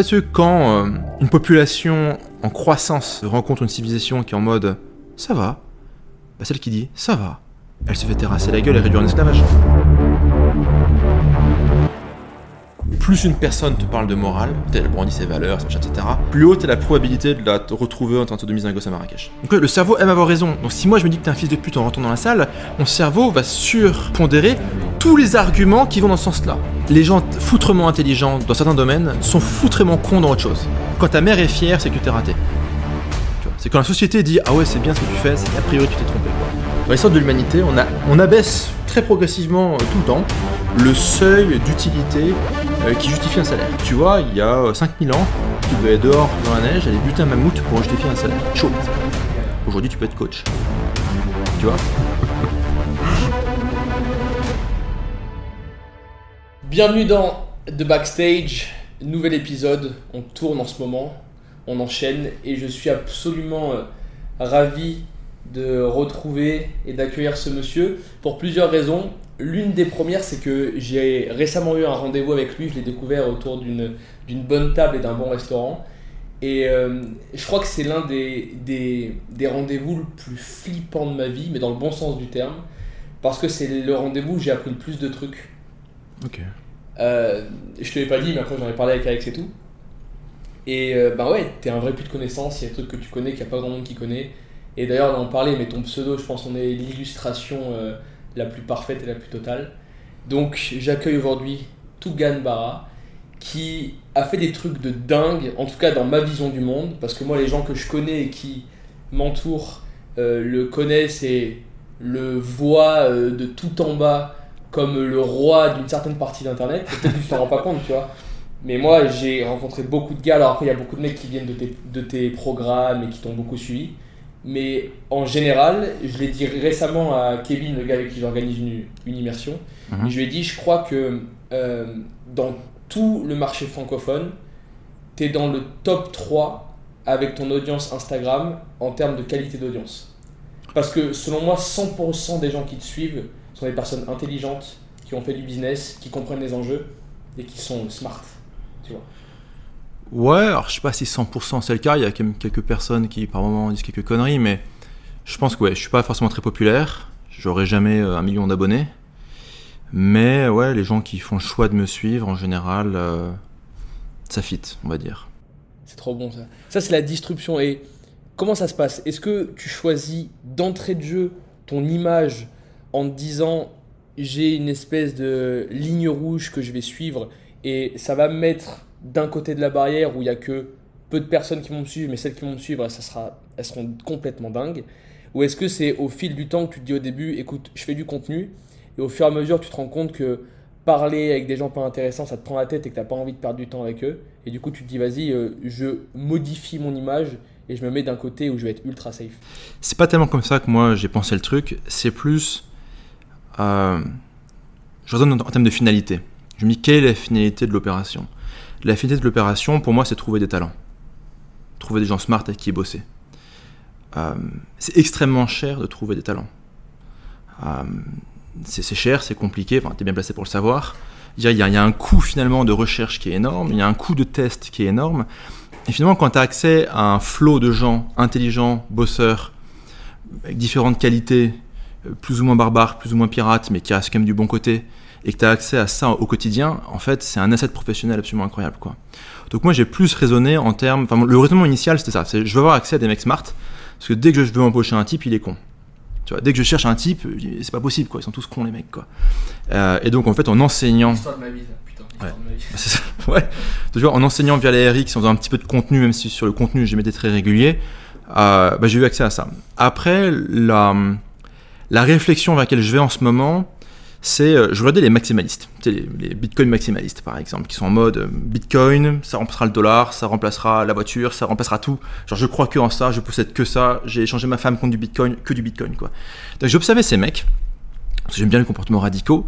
fait, quand une population en croissance rencontre une civilisation qui est en mode « ça va », bah celle qui dit « ça va », elle se fait terrasser la gueule et réduire en esclavage. Plus une personne te parle de morale, elle brandit ses valeurs, etc., plus haute est la probabilité de la retrouver en train de sodomiser un gosse à Marrakech. Donc le cerveau aime avoir raison. Donc si moi je me dis que t'es un fils de pute en rentrant dans la salle, mon cerveau va surpondérer tous les arguments qui vont dans ce sens-là. Les gens foutrement intelligents dans certains domaines sont foutrement cons dans autre chose. Quand ta mère est fière, c'est que t'es raté. C'est quand la société dit « ah ouais, c'est bien ce que tu fais », c'est qu'a priori tu t'es trompé. Dans l'histoire de l'humanité, on abaisse très progressivement tout le temps le seuil d'utilité qui justifie un salaire. Tu vois, il y a 5000 ans, tu devais être dehors dans la neige, aller buter un mammouth pour justifier un salaire. Chaud. Aujourd'hui, tu peux être coach. Tu vois ? Bienvenue dans The Backstage, nouvel épisode. On tourne en ce moment, on enchaîne et je suis absolument ravi de retrouver et d'accueillir ce monsieur pour plusieurs raisons. L'une des premières, c'est que j'ai récemment eu un rendez-vous avec lui, je l'ai découvert autour d'une bonne table et d'un bon restaurant. Et je crois que c'est l'un des rendez-vous le plus flippant de ma vie, mais dans le bon sens du terme, parce que c'est le rendez-vous où j'ai appris le plus de trucs. Ok. Je te l'ai pas dit, mais après j'en ai parlé avec Alex et tout. Et bah ouais, t'es un vrai puits de connaissances, il y a des trucs que tu connais qu'il n'y a pas grand monde qui connaît. Et d'ailleurs, on en parlait, mais ton pseudo, je pense qu'on est l'illustration la plus parfaite et la plus totale. Donc j'accueille aujourd'hui Tougan Bara, qui a fait des trucs de dingue, en tout cas dans ma vision du monde, parce que moi les gens que je connais et qui m'entourent le connaissent et le voient de tout en bas comme le roi d'une certaine partie d'internet. Peut-être que tu t'en rends pas compte, tu vois. Mais moi j'ai rencontré beaucoup de gars, alors après il y a beaucoup de mecs qui viennent de tes programmes et qui t'ont beaucoup suivi. Mais en général, je l'ai dit récemment à Kevin, le gars avec qui j'organise une immersion, et je lui ai dit, je crois que dans tout le marché francophone, tu es dans le top 3 avec ton audience Instagram en termes de qualité d'audience. Parce que selon moi, 100% des gens qui te suivent sont des personnes intelligentes, qui ont fait du business, qui comprennent les enjeux et qui sont smart, tu vois. Ouais, alors je sais pas si 100% c'est le cas, il y a quand même quelques personnes qui par moments disent quelques conneries, mais je pense que ouais, je suis pas forcément très populaire, j'aurai jamais 1 million d'abonnés, mais ouais, les gens qui font le choix de me suivre, en général, ça fit, on va dire. C'est trop bon ça. Ça c'est la disruption. Et comment ça se passe ? Est-ce que tu choisis d'entrée de jeu ton image en te disant j'ai une espèce de ligne rouge que je vais suivre et ça va me mettre d'un côté de la barrière où il n'y a que peu de personnes qui vont me suivre, mais celles qui vont me suivre, elles seront complètement dingues. Ou est-ce que c'est au fil du temps que tu te dis au début, écoute, je fais du contenu, et au fur et à mesure, tu te rends compte que parler avec des gens pas intéressants, ça te prend la tête et que tu n'as pas envie de perdre du temps avec eux. Et du coup, tu te dis, vas-y, je modifie mon image et je me mets d'un côté où je vais être ultra safe. C'est pas tellement comme ça que moi j'ai pensé le truc, c'est plus... je raisonne en termes de finalité. Je me dis, quelle est la finalité de l'opération ? La finalité de l'opération, pour moi, c'est trouver des talents. Trouver des gens smart avec qui bosser. C'est extrêmement cher de trouver des talents. C'est cher, c'est compliqué, enfin, tu es bien placé pour le savoir. Il y a un coût finalement de recherche qui est énorme, il y a un coût de test qui est énorme. Et finalement, quand tu as accès à un flot de gens intelligents, bosseurs, avec différentes qualités, plus ou moins barbares, plus ou moins pirates, mais qui restent quand même du bon côté, et que tu as accès à ça au quotidien, en fait, c'est un asset professionnel absolument incroyable, quoi. Donc moi, j'ai plus raisonné en termes... Enfin, le raisonnement initial, c'était ça. C'est, je veux avoir accès à des mecs smart, parce que dès que je veux embaucher un type, il est con. Tu vois, dès que je cherche un type, c'est pas possible, quoi. Ils sont tous cons, les mecs, quoi. Et donc, en fait, en enseignant... L'histoire de ma vie, ça. Putain, l'histoire de ma vie. C'est ça, ouais. Tu vois, en enseignant via les RX, en faisant un petit peu de contenu, même si sur le contenu, j'ai été très régulier, j'ai eu accès à ça. Après, la réflexion vers laquelle je vais en ce moment... c'est, je regardais les maximalistes, les bitcoin maximalistes par exemple, qui sont en mode bitcoin, ça remplacera le dollar, ça remplacera la voiture, ça remplacera tout. Genre je crois que en ça, je possède que ça, j'ai échangé ma femme contre du bitcoin, que du bitcoin, quoi. Donc j'observais ces mecs, parce que j'aime bien les comportements radicaux,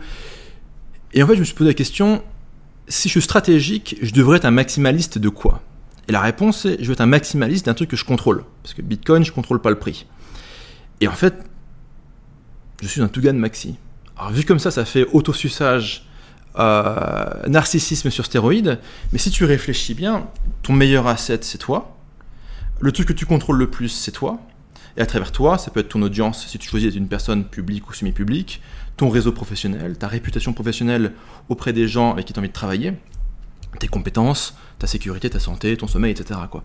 et en fait je me suis posé la question, si je suis stratégique, je devrais être un maximaliste de quoi ? Et la réponse est, je veux être un maximaliste d'un truc que je contrôle, parce que bitcoin, je contrôle pas le prix. Et en fait, je suis un Tougan maxi. Alors vu comme ça fait autosuçage narcissisme sur stéroïdes, mais si tu réfléchis bien, ton meilleur asset, c'est toi. Le truc que tu contrôles le plus, c'est toi. Et à travers toi, ça peut être ton audience, si tu choisis d'être une personne publique ou semi-publique, ton réseau professionnel, ta réputation professionnelle auprès des gens avec qui tu as envie de travailler, tes compétences, ta sécurité, ta santé, ton sommeil, etc. quoi.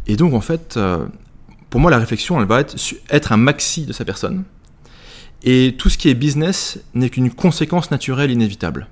Et donc, en fait, pour moi, la réflexion, elle va être un maxi de sa personne. Et tout ce qui est business n'est qu'une conséquence naturelle inévitable.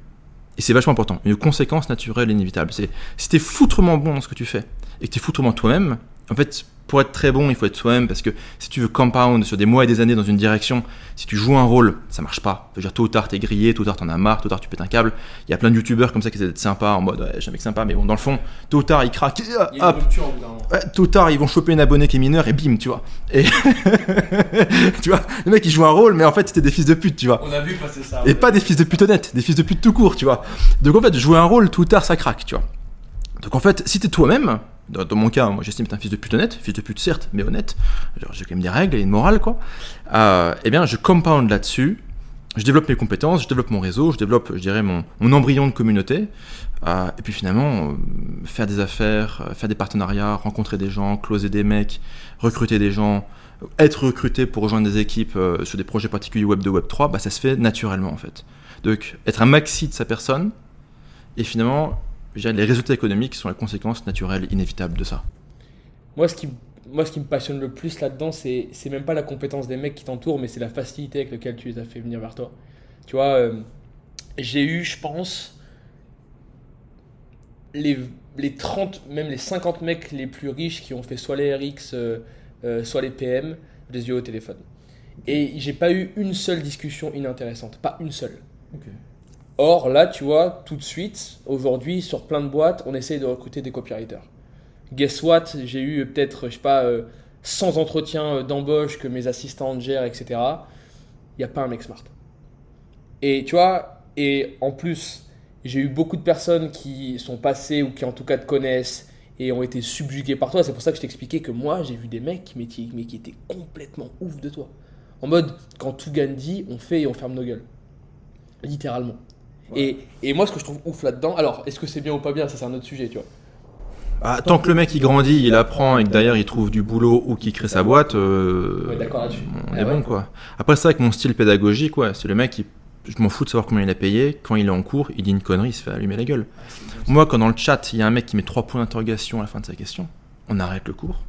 Et c'est vachement important, une conséquence naturelle inévitable. C'est si tu es foutrement bon dans ce que tu fais et que tu es foutrement toi-même, en fait, pour être très bon, il faut être soi-même, parce que si tu veux compound sur des mois et des années dans une direction, si tu joues un rôle, ça marche pas. Je veux dire, tôt ou tard, t'es grillé, tôt ou tard, t'en as marre, tôt ou tard, tu pètes un câble. Il y a plein de youtubeurs comme ça qui essaient d'être sympas, en mode, ouais, je suis un mec sympa, mais bon, dans le fond, tôt ou tard, ils craquent, Il y a une rupture au bout d'un moment. ouais, tôt ou tard, ils vont choper un abonné qui est mineur et bim, tu vois. Et tu vois, le mec, il joue un rôle, mais en fait, c'était des fils de pute, tu vois. On a vu passer ça. Et pas des fils de pute honnêtes, des fils de pute tout court, tu vois. Donc en fait, jouer un rôle, tôt ou tard, ça craque, tu vois. Donc en fait, si t'es toi-même, dans mon cas, moi j'estime être un fils de pute honnête, fils de pute certes, mais honnête, j'ai quand même des règles et une morale, quoi, eh bien je compound là-dessus, je développe mes compétences, je développe mon réseau, je développe, je dirais, mon embryon de communauté, et puis finalement, faire des affaires, faire des partenariats, rencontrer des gens, closer des mecs, recruter des gens, être recruté pour rejoindre des équipes sur des projets particuliers Web 2, Web 3, bah, ça se fait naturellement en fait. Donc être un maxi de sa personne, et finalement, je dirais, les résultats économiques sont la conséquence naturelle inévitable de ça. Moi, ce qui me passionne le plus là-dedans, c'est même pas la compétence des mecs qui t'entourent, mais c'est la facilité avec laquelle tu les as fait venir vers toi. Tu vois, j'ai eu, je pense, les 30, même les 50 mecs les plus riches qui ont fait soit les RX, soit les PM, je les ai eu au téléphone. Et j'ai pas eu une seule discussion inintéressante, pas une seule. Okay. Or, là, tu vois, tout de suite, aujourd'hui, sur plein de boîtes, on essaye de recruter des copywriters. Guess what? J'ai eu peut-être, je sais pas, 100 entretiens d'embauche que mes assistantes gèrent, etc. Il n'y a pas un mec smart. Et tu vois, et en plus, j'ai eu beaucoup de personnes qui sont passées ou qui en tout cas te connaissent et ont été subjuguées par toi. C'est pour ça que je t'expliquais que moi, j'ai vu des mecs mais qui étaient complètement ouf de toi. En mode, quand tout gagne dit, on fait et on ferme nos gueules. Littéralement. Ouais. Et moi, ce que je trouve ouf là-dedans, alors, est-ce que c'est bien ou pas bien, ça c'est un autre sujet, tu vois. Ah, tant que le mec il grandit, il apprend et que derrière il trouve du boulot ou qu'il crée sa boîte, ouais, d'accord là-dessus. On est bon quoi. Après, c'est vrai que mon style pédagogique, ouais, c'est le mec, je m'en fous de savoir combien il a payé, quand il est en cours, il dit une connerie, il se fait allumer la gueule. Moi, quand dans le chat, il y a un mec qui met 3 points d'interrogation à la fin de sa question, on arrête le cours.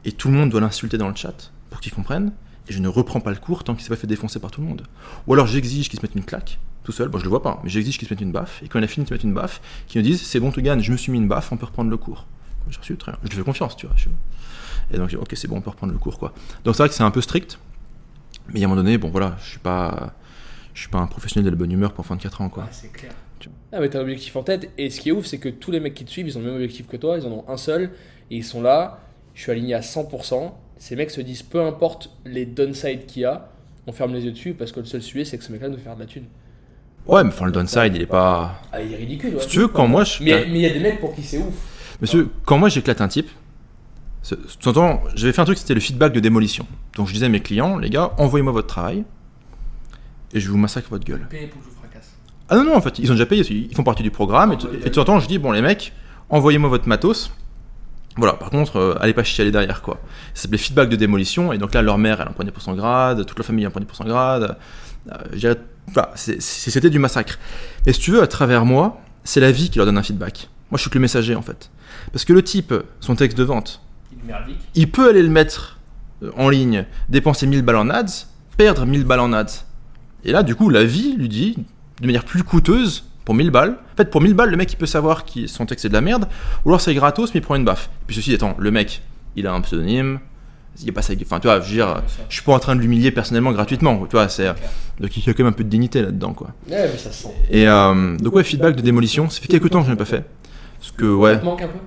Et tout le monde doit l'insulter dans le chat pour qu'il comprenne. Et je ne reprends pas le cours tant qu'il ne s'est pas fait défoncer par tout le monde. Ou alors j'exige qu'il se mette une claque, tout seul, bon je le vois pas, mais j'exige qu'il se mette une baffe, et quand il a fini de se mettre une baffe, qu'il me dise c'est bon Tougan, je me suis mis une baffe, on peut reprendre le cours. J'ai reçu, très bien, je lui fais confiance, tu vois. Et donc ok c'est bon, on peut reprendre le cours quoi. Donc c'est vrai que c'est un peu strict, mais à un moment donné, bon voilà, je suis pas un professionnel de la bonne humeur pour 24 ans quoi. Ouais, c'est clair. Ah mais t'as un objectif en tête, et ce qui est ouf c'est que tous les mecs qui te suivent, ils ont le même objectif que toi, ils en ont un seul, et ils sont là, je suis aligné à 100%. Ces mecs se disent peu importe les downsides qu'il y a, on ferme les yeux dessus parce que le seul sujet c'est que ce mec-là nous fait faire de la thune. Ouais, mais enfin le downside il est pas. Ah, il est ridicule. Ouais. Si tu veux, quand moi je. Mais il y a des mecs pour qui c'est ouf. Monsieur, quand moi j'éclate un type, j'avais fait un truc, c'était le feedback de démolition. Donc je disais à mes clients, les gars, envoyez-moi votre travail et je vous massacre votre gueule. Payez pour que je vous fracasse. Ah non, en fait, ils ont déjà payé, ils font partie du programme. Et de temps en temps, je dis, bon les mecs, envoyez-moi votre matos. Voilà, par contre, allez pas chialer derrière quoi. Ça s'appelait feedback de démolition, et donc là, leur mère, elle en prenait pour son grade, toute la famille en prenait pour son grade. Voilà, c'était du massacre. Et si tu veux, à travers moi, c'est la vie qui leur donne un feedback. Moi, je suis que le messager en fait. Parce que le type, son texte de vente, il peut aller le mettre en ligne, dépenser 1000 balles en ads, perdre 1000 balles en ads. Et là, du coup, la vie lui dit, de manière plus coûteuse, pour 1000 balles. En fait, pour 1000 balles, le mec, il peut savoir que son texte c'est de la merde, ou alors c'est gratos, mais il prend une baffe. Puis ceci étant, le mec, il a un pseudonyme, il y a pas ça. Enfin, tu vois, je veux dire, je suis pas en train de l'humilier personnellement, gratuitement. Tu vois, c'est donc il y a quand même un peu de dignité là-dedans, quoi. Ouais, mais ça se sent. Et donc ouais, feedback de démolition, ça fait quelques temps que je n'ai pas fait. Parce que ouais. Ça te manque un peu.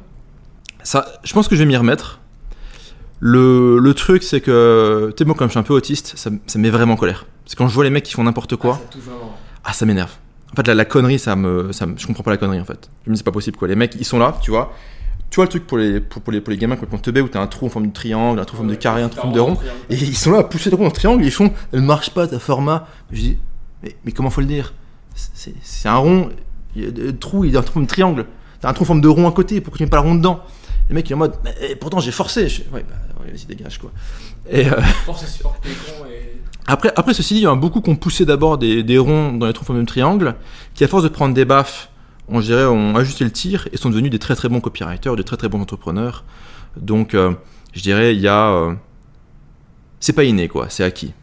Ça, je pense que je vais m'y remettre. Le truc, c'est que, tu sais, moi, comme je suis un peu autiste, ça me met vraiment en colère. C'est quand je vois les mecs qui font n'importe quoi. Ça m'énerve. En fait, la connerie, je comprends pas la connerie en fait. Je me dis c'est pas possible quoi. Les mecs, ils sont là, tu vois. Tu vois le truc pour les gamins complètement teubés où t'as un trou en forme de triangle, un trou en forme de carré, un trou en forme de rond, et ils sont là à pousser le trou dans le triangle, ils font, elle marche pas ta format. Je dis, mais comment faut le dire? c'est un rond, il y a des trous, il y a un trou de triangle. T'as un trou en forme de rond à côté pour que tu n'aies pas le rond dedans. Le mec il est en mode, mais pourtant j'ai forcé. Ouais, vas-y, dégage quoi. Et Force est sur tes cons et... après, ceci dit, il y en a beaucoup qui ont poussé d'abord des ronds dans les trous en forme de triangle, qui à force de prendre des baffes, ont ajusté le tir et sont devenus des très très bons copywriters, des très très bons entrepreneurs. Donc, je dirais, il y a. C'est pas inné quoi, c'est acquis.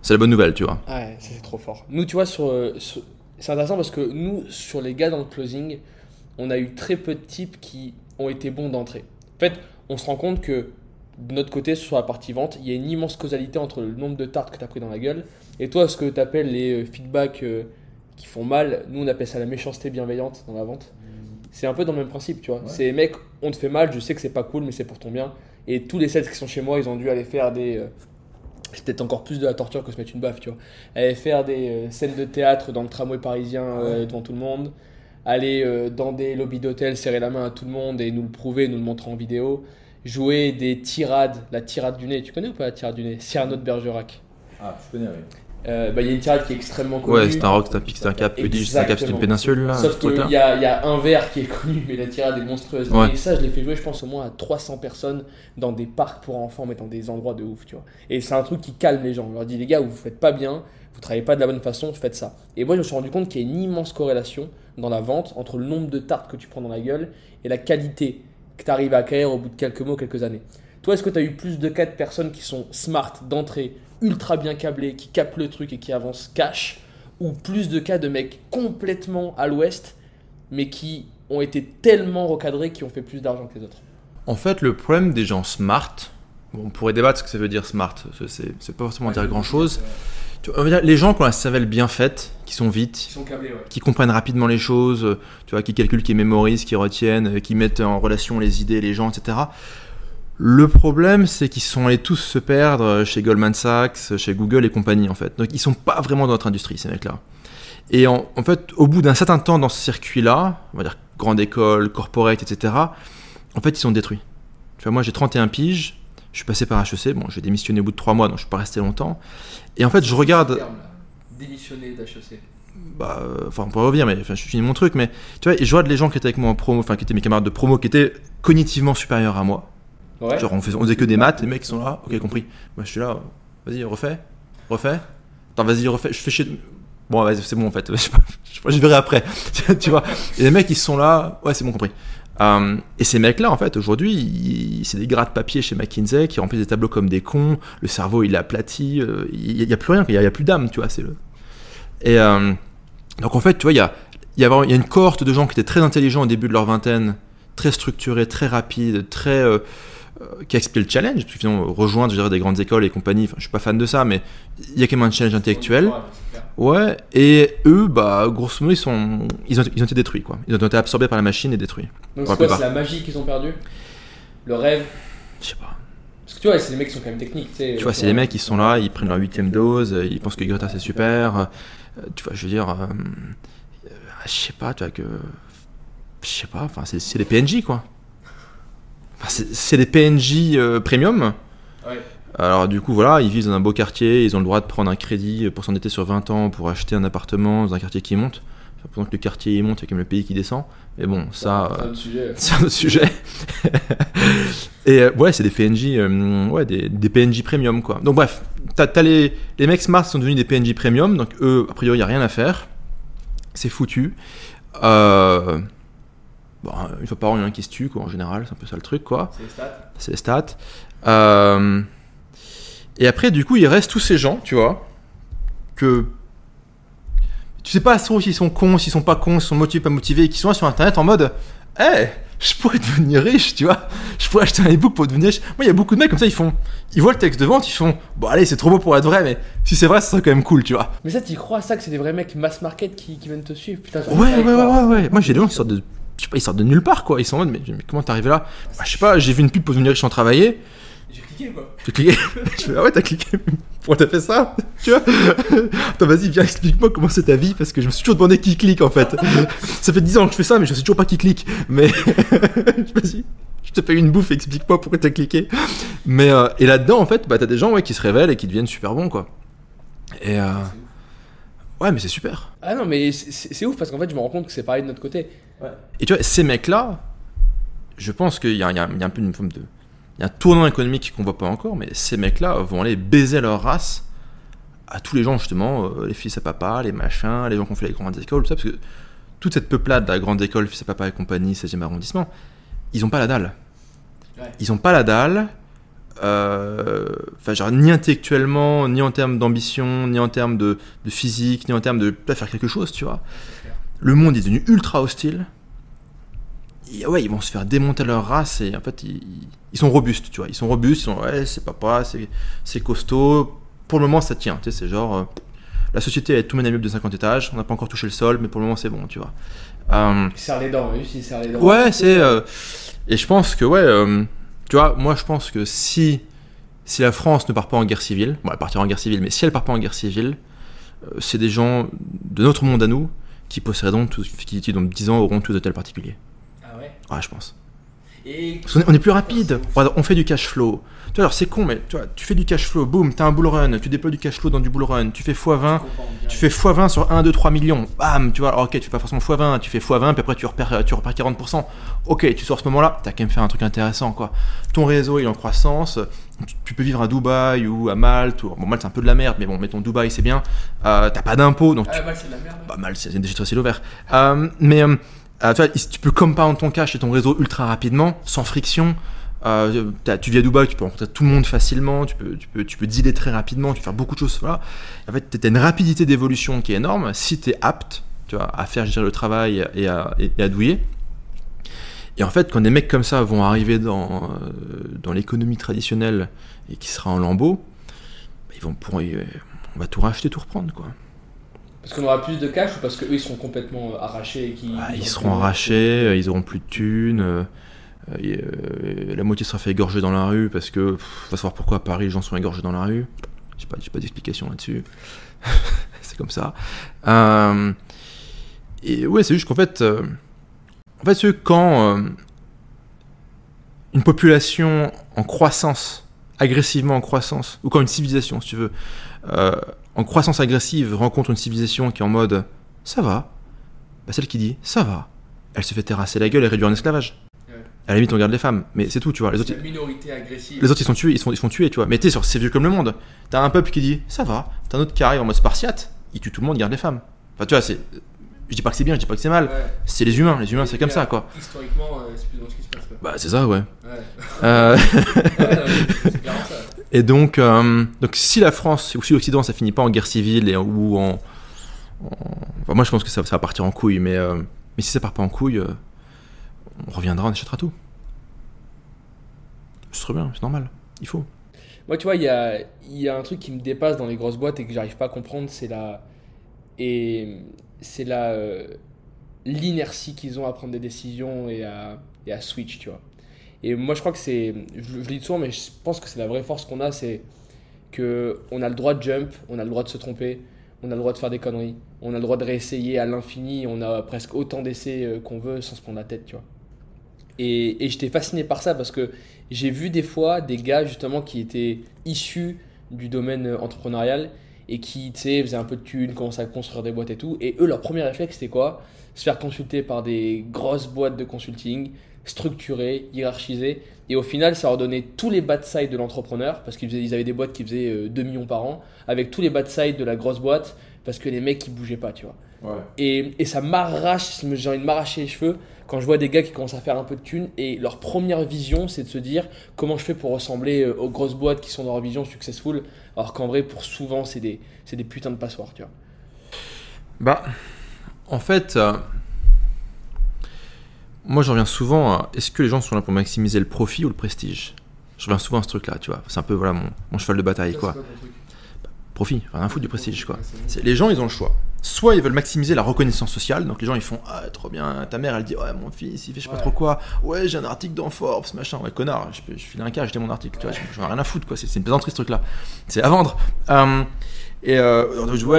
C'est la bonne nouvelle, tu vois. Ouais, ça c'est trop fort. Nous, tu vois, c'est intéressant parce que nous, sur les gars dans le closing, on a eu très peu de types qui ont été bons d'entrée. En fait, on se rend compte que de notre côté, sur la partie vente, il y a une immense causalité entre le nombre de tartes que tu as pris dans la gueule et toi, ce que tu appelles les feedbacks qui font mal. Nous, on appelle ça la méchanceté bienveillante dans la vente. C'est un peu dans le même principe, tu vois. Ouais. C'est mec, on te fait mal, je sais que c'est pas cool, mais c'est pour ton bien. Et tous les sales qui sont chez moi, ils ont dû aller faire des. C'est peut-être encore plus de la torture que se mettre une baffe, tu vois. Aller faire des scènes de théâtre dans le tramway parisien devant tout le monde. Aller dans des lobbies d'hôtel, serrer la main à tout le monde et nous le prouver, nous le montrer en vidéo. Jouer des tirades, la tirade du nez. Tu connais ou pas la tirade du nez? Cyrano de Bergerac. Ah, je connais, oui. Y a une tirade qui est extrêmement connue. Ouais, c'est un roc, c'est un pic, c'est un cap, c'est un cap, c'est une péninsule là. Sauf qu'il y a un vers qui est connu, mais la tirade est monstrueuse. Ouais. Et ça, je l'ai fait jouer, je pense, au moins à 300 personnes dans des parcs pour enfants, mais dans des endroits de ouf, tu vois. Et c'est un truc qui calme les gens. On leur dit, les gars, vous faites pas bien, vous travaillez pas de la bonne façon, faites ça. Et moi, je me suis rendu compte qu'il y a une immense corrélation dans la vente entre le nombre de tartes que tu prends dans la gueule et la qualité que tu arrives à acquérir au bout de quelques mois, quelques années. Toi, est-ce que tu as eu plus de cas de personnes qui sont smart d'entrée, ultra bien câblés, qui capent le truc et qui avancent cash, ou plus de cas de mecs complètement à l'ouest, mais qui ont été tellement recadrés qu'ils ont fait plus d'argent que les autres? En fait, le problème des gens smart, on pourrait débattre ce que ça veut dire smart, c'est pas forcément dire grand-chose. On va dire, les gens qui ont la cervelle bien faite, qui sont vite, qui sont câblés, ouais. Qui comprennent rapidement les choses, tu vois, qui calculent, qui mémorisent, qui retiennent, qui mettent en relation les idées, les gens, etc. Le problème, c'est qu'ils sont allés tous se perdre chez Goldman Sachs, chez Google et compagnie, en fait. Donc, ils sont pas vraiment dans notre industrie, ces mecs-là. Et en fait, au bout d'un certain temps dans ce circuit-là, on va dire grande école, corporate, etc., en fait, ils sont détruits. Tu vois, moi, j'ai 31 piges, je suis passé par HEC, bon, j'ai démissionné au bout de 3 mois, donc je suis pas resté longtemps. Et en fait, je regarde... Démissionner d'HEC. Enfin, on pourrait revenir, mais je finis mon truc, mais tu vois, je regarde les gens qui étaient avec moi en promo, enfin, qui étaient mes camarades de promo, qui étaient cognitivement supérieurs à moi. Ouais. Genre on faisait que des maths, les mecs qui sont là, ok compris. Moi je suis là, vas-y refais. Attends vas-y refais, je fais chier. Bon vas-y c'est bon en fait, je verrai après. Tu vois. Et les mecs ils sont là, ouais c'est bon compris. Et ces mecs là en fait aujourd'hui, c'est des gras de papier chez McKinsey qui remplissent des tableaux comme des cons, le cerveau il est aplati, il y a plus rien, il y a plus d'âme, tu vois, c'est le. Et donc en fait tu vois il y a une cohorte de gens qui étaient très intelligents au début de leur vingtaine, très structurés, très rapides, très qui a expliqué le challenge, parce que finalement rejoindre je dirais, des grandes écoles et compagnie, enfin, je suis pas fan de ça, mais il y a quand même un challenge intellectuel. Ouais, et eux, bah, grosso modo, ils ont été détruits, quoi. Ils ont été absorbés par la machine et détruits. Donc c'est quoi, c'est la magie qu'ils ont perdu? Le rêve? Je sais pas. Parce que tu vois, c'est des mecs qui sont quand même techniques, tu vois, c'est des mecs qui sont là, ils prennent leur 8e dose, ils pensent que Greta c'est super, tu vois, je veux dire, je sais pas, tu vois, je sais pas, enfin, c'est des PNJ, quoi. Enfin, c'est des PNJ premium. Ouais. Alors du coup voilà, ils vivent dans un beau quartier, ils ont le droit de prendre un crédit pour s'endetter sur 20 ans pour acheter un appartement dans un quartier qui monte. Enfin, pendant que le quartier monte, il y a quand même le pays qui descend. Mais bon, ça c'est un autre sujet. Et ouais, c'est des PNJ, des PNJ premium quoi. Donc bref, t'as les mecs smart sont devenus des PNJ premium, donc eux a priori il y a rien à faire. C'est foutu. Bon, une fois par an, il y en a un qui se tue, quoi, en général, c'est un peu ça le truc, quoi. C'est les stats. Et après, du coup, il reste tous ces gens, tu vois, que tu sais pas s'ils sont cons, s'ils sont pas cons, s'ils sont motivés, pas motivés, qui sont là sur Internet en mode « Hey, je pourrais devenir riche, tu vois, je pourrais acheter un e-book pour devenir riche. » Moi, il y a beaucoup de mecs comme ça, ils voient le texte de vente, ils font « Bon, allez, c'est trop beau pour être vrai, mais si c'est vrai, ça serait quand même cool, tu vois. » Mais ça, tu crois ça, que c'est des vrais mecs mass market qui viennent te suivre? Putain, ouais. Moi, j'ai des gens qui sortent de... Je sais pas, ils sortent de nulle part quoi, ils sont en mode mais comment t'es arrivé là? Bah, je sais pas, j'ai vu une pub pour devenir riche sans travailler. J'ai cliqué quoi. J'ai cliqué. Je fais ah ouais t'as cliqué. Pourquoi t'as fait ça? Tu vois? Attends vas-y viens explique-moi comment c'est ta vie parce que je me suis toujours demandé qui clique en fait. Ça fait 10 ans que je fais ça mais je sais toujours pas qui clique. Mais vas-y, je te fais une bouffe, explique-moi pourquoi t'as cliqué. Mais et là-dedans en fait bah t'as des gens ouais qui se révèlent et qui deviennent super bons quoi. Et Ouais, mais c'est super. Ah non, mais c'est ouf parce qu'en fait, je me rends compte que c'est pareil de notre côté. Ouais. Et tu vois, ces mecs-là, je pense qu'il y a un peu une forme de... Il y a un tournant économique qu'on voit pas encore, mais ces mecs-là vont aller baiser leur race à tous les gens, justement, les fils à papa, les machins, les gens qui ont fait les grandes écoles, tout ça, parce que toute cette peuplade de la grande école, fils à papa et compagnie, 16e arrondissement, ils ont pas la dalle. Ouais. Ils ont pas la dalle, genre, ni intellectuellement, ni en termes d'ambition, ni en termes de physique, ni en termes de faire quelque chose, tu vois. Le monde est devenu ultra hostile. Et ouais, ils vont se faire démonter leur race et en fait, ils sont robustes, tu vois. Ils sont robustes, ils sont, ouais, c'est papa, c'est costaud. Pour le moment, ça tient, tu sais, c'est genre... la société est tout mène à meuble de 50 étages, on n'a pas encore touché le sol, mais pour le moment, c'est bon, tu vois. Il serre les dents, il serre les dents. Ouais, c'est... et je pense que, tu vois, moi, je pense que si la France ne part pas en guerre civile, bon, elle partira en guerre civile, mais si elle part pas en guerre civile, c'est des gens de notre monde à nous qui posséderont, qui dans 10 ans auront tous des hôtels particuliers. Ah ouais. Ouais, je pense. Et... Parce qu'on est plus rapide. On fait du cash flow. Tu vois, alors c'est con, mais tu vois, tu fais du cash flow, boum, t'as un bull run, tu déploies du cash flow dans du bull run, tu fais x20, tu fais x20 sur 1, 2, 3 millions, bam, tu vois, alors ok, tu fais pas forcément x20, tu fais x20, puis après tu repères 40%. Ok, tu sors à ce moment-là, t'as quand même fait un truc intéressant, quoi. Ton réseau il est en croissance, tu peux vivre à Dubaï ou à Malte, bon, Malte c'est un peu de la merde, mais bon, mettons Dubaï c'est bien, t'as pas d'impôts, donc. Malte c'est de la merde. Bah, Malte c'est déjà très ouvert. Tu vois, tu peux compound ton cash et ton réseau ultra rapidement, sans friction. Tu vis à Dubaï, tu peux rencontrer tout le monde facilement, tu peux dealer très rapidement, tu peux faire beaucoup de choses. Voilà. En fait, tu as une rapidité d'évolution qui est énorme si tu es apte, tu vois, à faire gérer le travail et à douiller. Et en fait, quand des mecs comme ça vont arriver dans l'économie traditionnelle et qui sera en lambeaux, on va tout racheter, tout reprendre, quoi. Parce qu'on aura plus de cash ou parce qu'eux ils seront complètement arrachés et ils seront arrachés, ils auront plus de thunes. La moitié sera fait égorger dans la rue parce que va savoir pourquoi à Paris les gens sont égorgés dans la rue. J'ai pas d'explication là-dessus. C'est comme ça. Et ouais, c'est juste qu'en fait, quand une population en croissance, agressivement en croissance, ou quand une civilisation, si tu veux, en croissance agressive rencontre une civilisation qui est en mode ça va, bah celle qui dit ça va, elle se fait terrasser la gueule et réduire en esclavage. À la limite, on regarde les femmes, mais c'est tout, tu vois. Les autres, la minorité agressive. Les autres, ils sont tués, tu vois. Mais tu sais, c'est vieux comme le monde. T'as un peuple qui dit ça va, t'as un autre qui arrive en mode spartiate, il tue tout le monde, il garde les femmes. Enfin, tu vois, je dis pas que c'est bien, je dis pas que c'est mal. Ouais. C'est les humains c'est comme ça, quoi. Historiquement, c'est plus dans ce qui se passe, quoi. Bah, c'est ça, ouais. C'est clairement ça. Et donc, si la France ou si l'Occident, ça finit pas en guerre civile ou en. Enfin, moi, je pense que ça va partir en couille, mais si ça part pas en couille. On reviendra, on achètera tout. C'est très bien, c'est normal, il faut. Moi, tu vois, il y a un truc qui me dépasse dans les grosses boîtes et que j'arrive pas à comprendre, c'est l'inertie qu'ils ont à prendre des décisions et à switch, tu vois. Et moi, je crois que je le dis souvent, mais je pense que c'est la vraie force qu'on a, c'est qu'on a le droit de jump, on a le droit de se tromper, on a le droit de faire des conneries, on a le droit de réessayer à l'infini, on a presque autant d'essais qu'on veut sans se prendre la tête, tu vois. Et j'étais fasciné par ça parce que j'ai vu des fois des gars justement qui étaient issus du domaine entrepreneurial et qui, tu sais, faisaient un peu de thunes, commençaient à construire des boîtes et tout. Et eux, leur premier réflexe, c'était quoi? Se faire consulter par des grosses boîtes de consulting, structurées, hiérarchisées. Et au final, ça leur donnait tous les bad sides de l'entrepreneur parce qu'ils avaient des boîtes qui faisaient 2 millions par an avec tous les bad sides de la grosse boîte parce que les mecs, ils bougeaient pas, tu vois. Ouais. Et ça m'arrache, j'ai envie de m'arracher les cheveux quand je vois des gars qui commencent à faire un peu de thunes et leur première vision c'est de se dire comment je fais pour ressembler aux grosses boîtes qui sont dans leur vision successful, alors qu'en vrai pour souvent c'est des putains de passoires, tu vois. Bah en fait moi je reviens souvent à est-ce que les gens sont là pour maximiser le profit ou le prestige. Je reviens souvent à ce truc là, tu vois, c'est un peu voilà mon cheval de bataille. Ça, quoi. C'est quoi ton truc ? Profit, rien à foutre du prestige, quoi. Les gens ils ont le choix. Soit ils veulent maximiser la reconnaissance sociale, donc les gens ils font ah trop bien, ta mère elle dit ouais mon fils il fait je sais pas trop quoi, ouais j'ai un article dans Forbes machin, ouais connard, je file un cas, acheter mon article, tu vois, j'en ai rien à foutre quoi, c'est une plaisanterie ce truc là, c'est à vendre. Ouais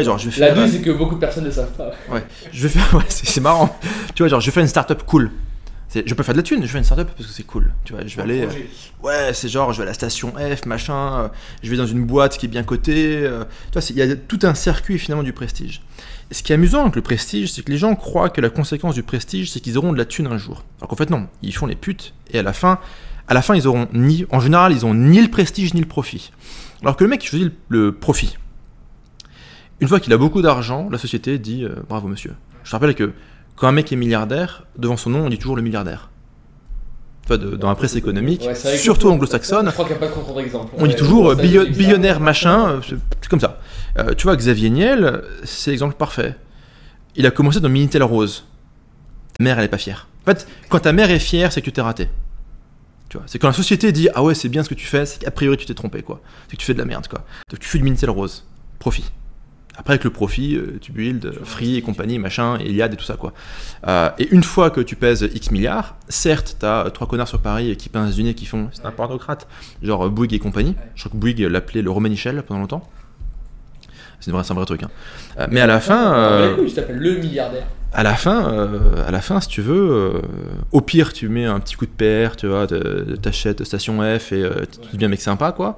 genre je vais faire. La douille c'est que beaucoup de personnes ne savent pas. Ouais, je vais faire, ouais c'est marrant, tu vois genre je vais faire une startup cool. Je peux faire de la thune, je fais une startup parce que c'est cool. Tu vois, je vais aller. Ouais, c'est genre, je vais à la station F, machin. Je vais dans une boîte qui est bien cotée. Tu vois, il y a tout un circuit finalement du prestige. Et ce qui est amusant avec le prestige, c'est que les gens croient que la conséquence du prestige, c'est qu'ils auront de la thune un jour. Alors qu'en fait, non. Ils font les putes et à la fin, ils auront en général, ils ont ni le prestige ni le profit. Alors que le mec qui choisit le profit, une fois qu'il a beaucoup d'argent, la société dit bravo monsieur. Je te rappelle que quand un mec est milliardaire, devant son nom, on dit toujours le milliardaire. Enfin, dans la presse économique, surtout anglo-saxonne, je crois qu'il n'y a pas de contre-exemple. On dit toujours billionnaire machin, c'est comme ça. Tu vois, Xavier Niel, c'est l'exemple parfait. Il a commencé dans Minitel Rose. Ta mère, elle est pas fière. En fait, quand ta mère est fière, c'est que tu t'es raté. Tu vois, c'est quand la société dit ah ouais, c'est bien ce que tu fais, c'est qu'a priori tu t'es trompé, quoi. C'est que tu fais de la merde, quoi. Donc tu fais du Minitel Rose, profit. Après, avec le profit, tu build, Free et compagnie, machin, Iliad et tout ça, quoi. Et une fois que tu pèses X milliards, certes, t'as 3 connards sur Paris qui pincent du nez, qui font c'est un pornocrate, genre Bouygues et compagnie. Je crois que Bouygues l'appelait le Romanichel pendant longtemps. C'est un vrai truc. Hein. Mais à la fin. Il s'appelle le milliardaire. À la fin, si tu veux, au pire, tu mets un petit coup de PR, tu vois, t'achètes Station F et tu deviens un mec sympa, quoi.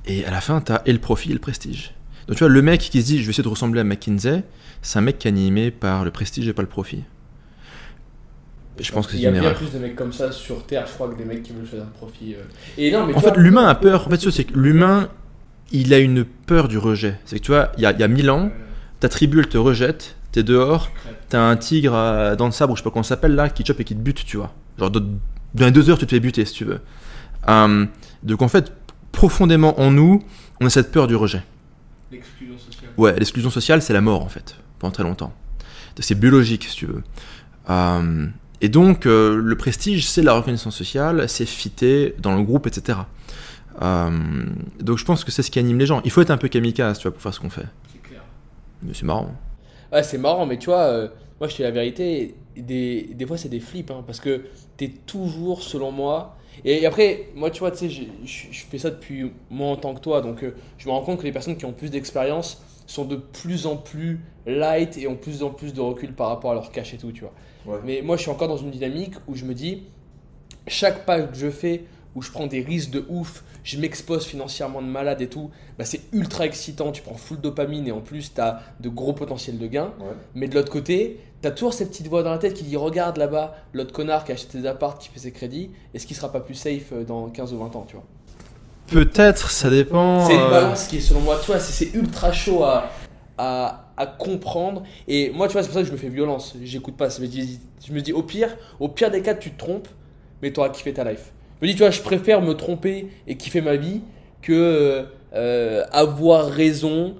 Et à la fin, t'as et le profit et le prestige. Donc tu vois, le mec qui se dit je vais essayer de ressembler à McKinsey, c'est un mec qui est animé par le prestige et pas le profit. Et je pense que c'est une erreur. Il y a bien plus de mecs comme ça sur Terre, je crois, que des mecs qui veulent choisir le profit. Et non, mais en fait, l'humain a peur. En fait, c'est que l'humain, il a une peur du rejet. C'est que tu vois, il y a 1000 ans, ta tribu, elle te rejette, t'es dehors, t'as un tigre dans le sabre, ou je sais pas comment ça s'appelle là, qui te chope et qui te bute, tu vois. Genre, dans les 2 heures, tu te fais buter, si tu veux. Donc en fait, profondément en nous, on a cette peur du rejet. L'exclusion sociale. Ouais, l'exclusion sociale, c'est la mort en fait, pendant très longtemps. C'est biologique si tu veux. Et donc, le prestige, c'est la reconnaissance sociale, c'est fitter dans le groupe, etc. Donc je pense que c'est ce qui anime les gens. Il faut être un peu kamikaze, tu vois, pour faire ce qu'on fait. C'est clair. Mais c'est marrant. Ouais, c'est marrant, mais tu vois, moi je te dis la vérité, des fois c'est des flips, hein, parce que t'es toujours, selon moi. Et après, moi, tu vois, tu sais, je fais ça depuis moins en tant que toi, donc je me rends compte que les personnes qui ont plus d'expérience sont de plus en plus light et ont plus en plus de recul par rapport à leur cash et tout, tu vois. Ouais. Mais moi, je suis encore dans une dynamique où je me dis, chaque pas que je fais, où je prends des risques de ouf, je m'expose financièrement de malade et tout, bah c'est ultra excitant, tu prends full dopamine et en plus, tu as de gros potentiels de gains. Ouais. Mais de l'autre côté, tu as toujours cette petite voix dans la tête qui dit regarde là-bas, l'autre connard qui a acheté des apparts, qui fait ses crédits, est-ce qu'il sera pas plus safe dans 15 ou 20 ans, tu vois? Peut-être, ça dépend. C'est une balance qui est, selon moi, tu vois, c'est ultra chaud à comprendre. Et moi, tu vois, c'est pour ça que je me fais violence. J'écoute pas. Je me dis, au pire des cas, tu te trompes, mais tu auras kiffé ta life. Je me dis, tu vois, je préfère me tromper et kiffer ma vie que avoir raison.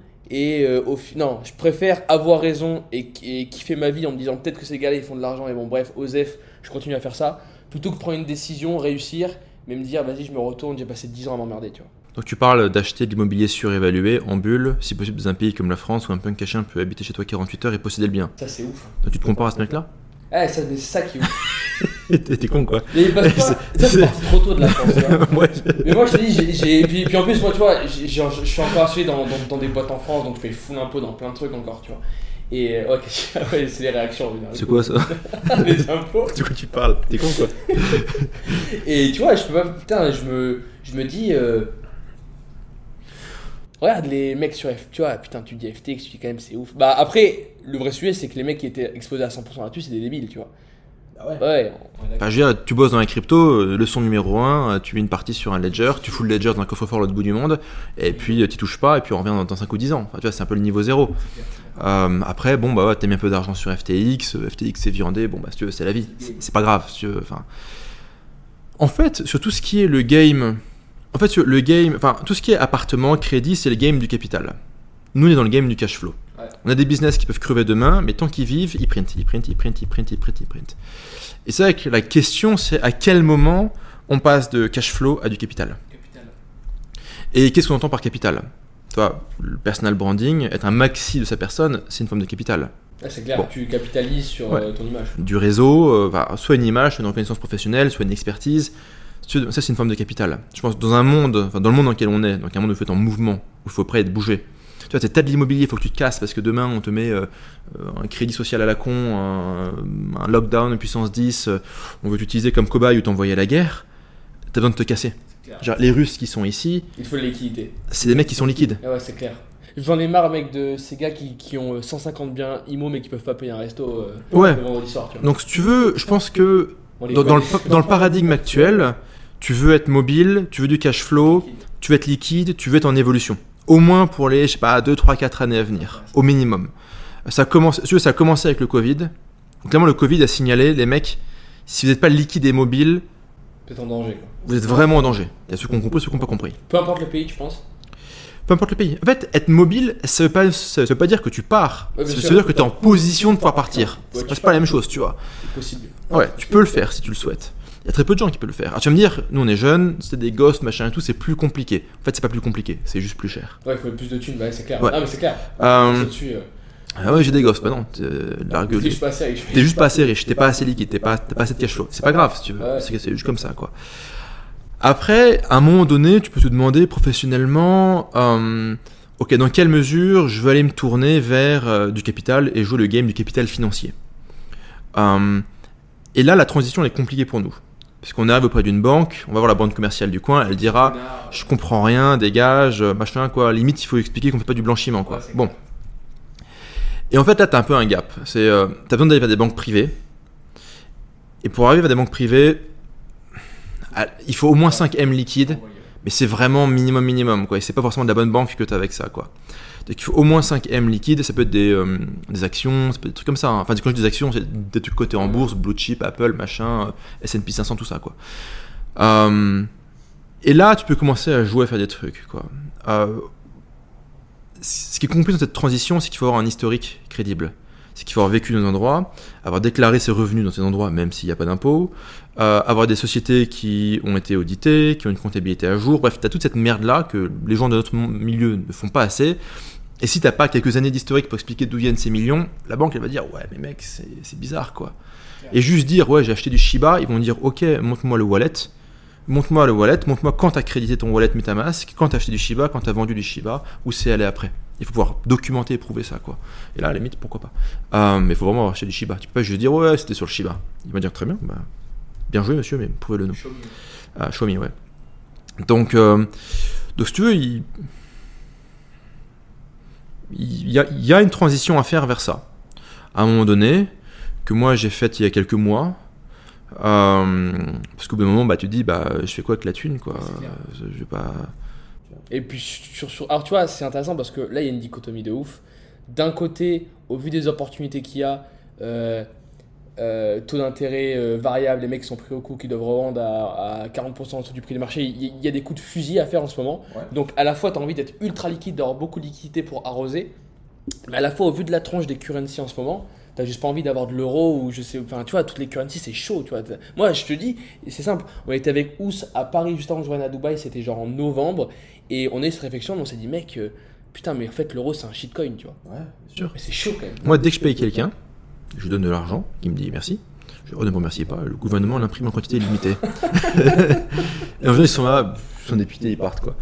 Non, je préfère avoir raison et kiffer ma vie en me disant peut-être que ces gars-là ils font de l'argent et bon, bref, Osef, je continue à faire ça, plutôt que de prendre une décision, réussir, mais me dire vas-y, je me retourne, j'ai passé 10 ans à m'emmerder, tu vois. Donc tu parles d'acheter de l'immobilier surévalué en bulle, si possible dans un pays comme la France où un punk caché peut habiter chez toi 48 heures et posséder le bien. Ça c'est ouf. Donc tu te compares à ce mec-là? Ouais, c'est ça qui est ouf. T'es con quoi. Mais parce que ça c'est parti trop tôt de la France. Ouais. Mais moi je te dis, puis en plus moi tu vois, je suis encore assuré dans des boîtes en France, donc je fais full impôt dans plein de trucs encore, tu vois. Et ouais, c'est les réactions. C'est quoi ça? Les impôts. De quoi tu parles? T'es con quoi. Et tu vois, je peux pas, putain, je me dis, regarde les mecs sur FTX, tu vois, putain, tu dis FTX, tu dis quand même c'est ouf. Bah après, le vrai sujet c'est que les mecs qui étaient exposés à 100% là-dessus, c'est des débiles, tu vois. Ah ouais. Enfin, je veux dire, tu bosses dans la crypto, leçon numéro 1, tu mets une partie sur un ledger, tu fous le ledger dans un coffre-fort à l'autre bout du monde, et puis tu touches pas, et puis on revient dans 5 ou 10 ans. Enfin, tu vois, c'est un peu le niveau 0. Après, bon, bah ouais, t'as mis un peu d'argent sur FTX c'est viandé, bon, bah si tu veux, c'est la vie, c'est pas grave, si tu veux. Enfin, en fait, sur tout ce qui est le game, tout ce qui est appartement, crédit, c'est le game du capital. Nous, on est dans le game du cash flow. Ouais. On a des business qui peuvent crever demain, mais tant qu'ils vivent, ils printent. Et c'est vrai que la question, c'est à quel moment on passe de cash flow à du capital. Et qu'est-ce qu'on entend par capital? Toi, le personal branding, être un maxi de sa personne, c'est une forme de capital. Ah, c'est clair, bon. Tu capitalises sur ton image. Du réseau, soit une image, soit une reconnaissance professionnelle, soit une expertise. Ça, c'est une forme de capital. Je pense dans le monde dans lequel on est, donc un monde où il faut être en mouvement, où il faut prêt être bougé. Tu vois, t'as de l'immobilier, il faut que tu te casses parce que demain on te met un crédit social à la con, un lockdown puissance 10, on veut t'utiliser comme cobaye ou t'envoyer à la guerre. T'as besoin de te casser. Genre, les Russes qui sont ici, Il faut de liquidité. c'est des mecs qui sont liquides. Ah ouais, c'est clair. J'en ai marre, mec, de ces gars qui ont 150 biens IMO mais qui peuvent pas payer un resto Ouais. le vendredi soir. Tu vois. Donc si tu veux, je pense que On les dans le connaît. paradigme actuel, tu veux être mobile, tu veux du cash flow, tu veux être liquide, tu veux être en évolution. Au moins pour les, je sais pas, 2, 3, 4 années à venir, au minimum. Ça a commencé avec le Covid. Donc clairement, le Covid a signalé, les mecs, si vous n'êtes pas liquide et mobile, Peut-être en danger, quoi. vous êtes vraiment en danger. Il y a ceux qui ont compris, ceux qui n'ont pas compris. Peu importe le pays, tu penses. Peu importe le pays. En fait, être mobile, ça veut pas dire que tu pars. Ouais, bien Ça sûr. veut dire que tu es en position de pouvoir partir. Ouais, C'est pas la même chose, tu vois. C'est possible. Ouais, tu peux le faire si tu le souhaites. Il y a très peu de gens qui peuvent le faire. Alors tu vas me dire, nous on est jeunes, c'est des gosses, machin et tout, c'est plus compliqué. En fait, c'est pas plus compliqué, c'est juste plus cher. Ouais, il faut plus de thunes, bah, c'est clair. Ouais. Ah, mais c'est clair. Euh, Dessus, Ah ouais, j'ai des gosses, bah non. t'es juste pas assez riche. T'es juste pas assez riche, t'es pas assez liquide, t'as pas assez de cash flow. C'est pas grave si tu veux, Ouais. c'est juste comme ça quoi. Après, à un moment donné, tu peux te demander professionnellement, ok, dans quelle mesure je veux aller me tourner vers du capital et jouer le game du capital financier. Et là, la transition elle est compliquée pour nous. Parce qu'on arrive auprès d'une banque, on va voir la banque commerciale du coin, elle dira je comprends rien, dégage, machin quoi. Limite, il faut expliquer qu'on fait pas du blanchiment quoi. Ouais, c'est Bon. clair. Et en fait, là, t'as un peu un gap. C'est, t'as besoin d'aller vers des banques privées. Et pour arriver vers des banques privées, il faut au moins 5 M liquides. Mais c'est vraiment minimum quoi. Et c'est pas forcément de la bonne banque que tu as avec ça quoi. Donc il faut au moins 5 M liquides, ça peut être des actions, ça peut être des trucs comme ça. Hein. Enfin quand je dis des actions, c'est des trucs cotés en bourse, Blue Chip, Apple, machin, S&P 500, tout ça quoi. Et là tu peux commencer à jouer à faire des trucs quoi. Ce qui est compliqué dans cette transition, c'est qu'il faut avoir un historique crédible. C'est qu'il faut avoir vécu dans un endroit, avoir déclaré ses revenus dans ces endroits, même s'il n'y a pas d'impôt, avoir des sociétés qui ont été auditées, qui ont une comptabilité à jour. Bref, tu as toute cette merde-là que les gens de notre milieu ne font pas assez. Et si tu n'as pas quelques années d'historique pour expliquer d'où viennent ces millions, la banque elle va dire ouais mais mec c'est bizarre quoi. Et juste dire ouais j'ai acheté du Shiba, ils vont dire ok montre-moi le wallet, montre-moi quand tu as crédité ton wallet MetaMask, quand tu as acheté du Shiba, quand tu as vendu du Shiba, où c'est allé après. Il faut pouvoir documenter et prouver ça quoi. Et là à la limite pourquoi pas. Mais il faut vraiment avoir acheté du Shiba. Tu peux pas juste dire ouais c'était sur le Shiba. Il va dire très bien, bah, bien joué monsieur mais prouvez-le nous. Show me ouais. Donc si tu veux il y a une transition à faire vers ça. À un moment donné, que moi j'ai faite il y a quelques mois, parce qu'au bout d'un moment, bah, tu te dis, bah, je fais quoi avec la thune, quoi. Je vais pas... Et puis, alors tu vois, c'est intéressant parce que là, il y a une dichotomie de ouf. D'un côté, au vu des opportunités qu'il y a, taux d'intérêt variable, les mecs qui sont pris au coup, qui doivent revendre à 40% en dessous du prix du marché, il y a des coups de fusil à faire en ce moment. Ouais. Donc à la fois, tu as envie d'être ultra liquide, d'avoir beaucoup de liquidité pour arroser, mais à la fois, au vu de la tronche des currencies en ce moment, t'as juste pas envie d'avoir de l'euro ou je sais, enfin tu vois, toutes les currencies c'est chaud, tu vois. Moi je te dis, c'est simple, on était avec Ous à Paris juste avant que je revienne à Dubaï, c'était genre en novembre, et on a eu cette réflexion, on s'est dit mec, putain mais en fait l'euro c'est un shitcoin, tu vois. Ouais, bien sûr. Mais c'est chaud quand même. Moi dès que je paye quelqu'un, je lui donne de l'argent, il me dit merci. Je ne me remercie pas, le gouvernement l'imprime en quantité limitée. Et en fait ils sont là, ils sont députés, ils partent quoi.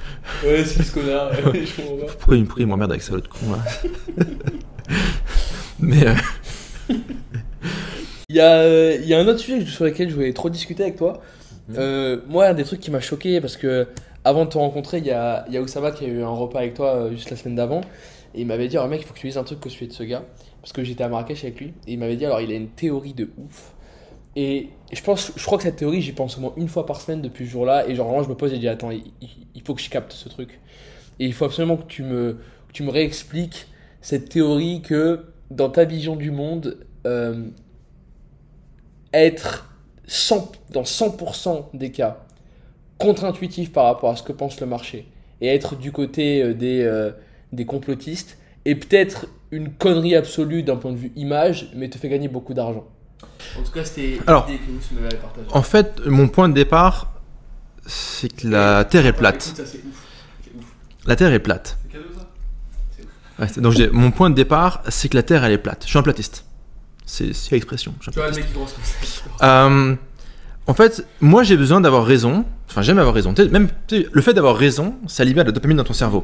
Ouais c'est ce connard, pourquoi il m'emmerde avec ça l'autre con là. Mais il y a un autre sujet sur lequel je voulais trop discuter avec toi. Moi, un des trucs qui m'a choqué, parce que avant de te rencontrer, il y a Oussama qui a eu un repas avec toi juste la semaine d'avant. Et il m'avait dit, oh, mec, il faut que tu lises un truc que je fais de ce gars. Parce que j'étais à Marrakech avec lui. Et il m'avait dit, alors il a une théorie de ouf. Et je crois que cette théorie, j'y pense au moins une fois par semaine depuis ce jour-là. Et genre, vraiment, je me pose et je dis, attends, il faut que je capte ce truc. Et il faut absolument que tu me réexpliques cette théorie que, dans ta vision du monde, être dans 100% des cas contre-intuitif par rapport à ce que pense le marché et être du côté des complotistes est peut-être une connerie absolue d'un point de vue image, mais te fait gagner beaucoup d'argent. En tout cas, c'était l'idée que vous m'avez partagée. En fait, mon point de départ, c'est que la Terre est plate. Écoute, ça, c'est ouf. La Terre est plate. C'est cadeau ça ? Ouais, donc mon point de départ, c'est que la Terre elle est plate. Je suis un platiste. C'est l'expression. Tu vois le mec qui grosse comme ça. En En fait, moi j'ai besoin d'avoir raison, enfin j'aime avoir raison, même le fait d'avoir raison, ça libère de la dopamine dans ton cerveau.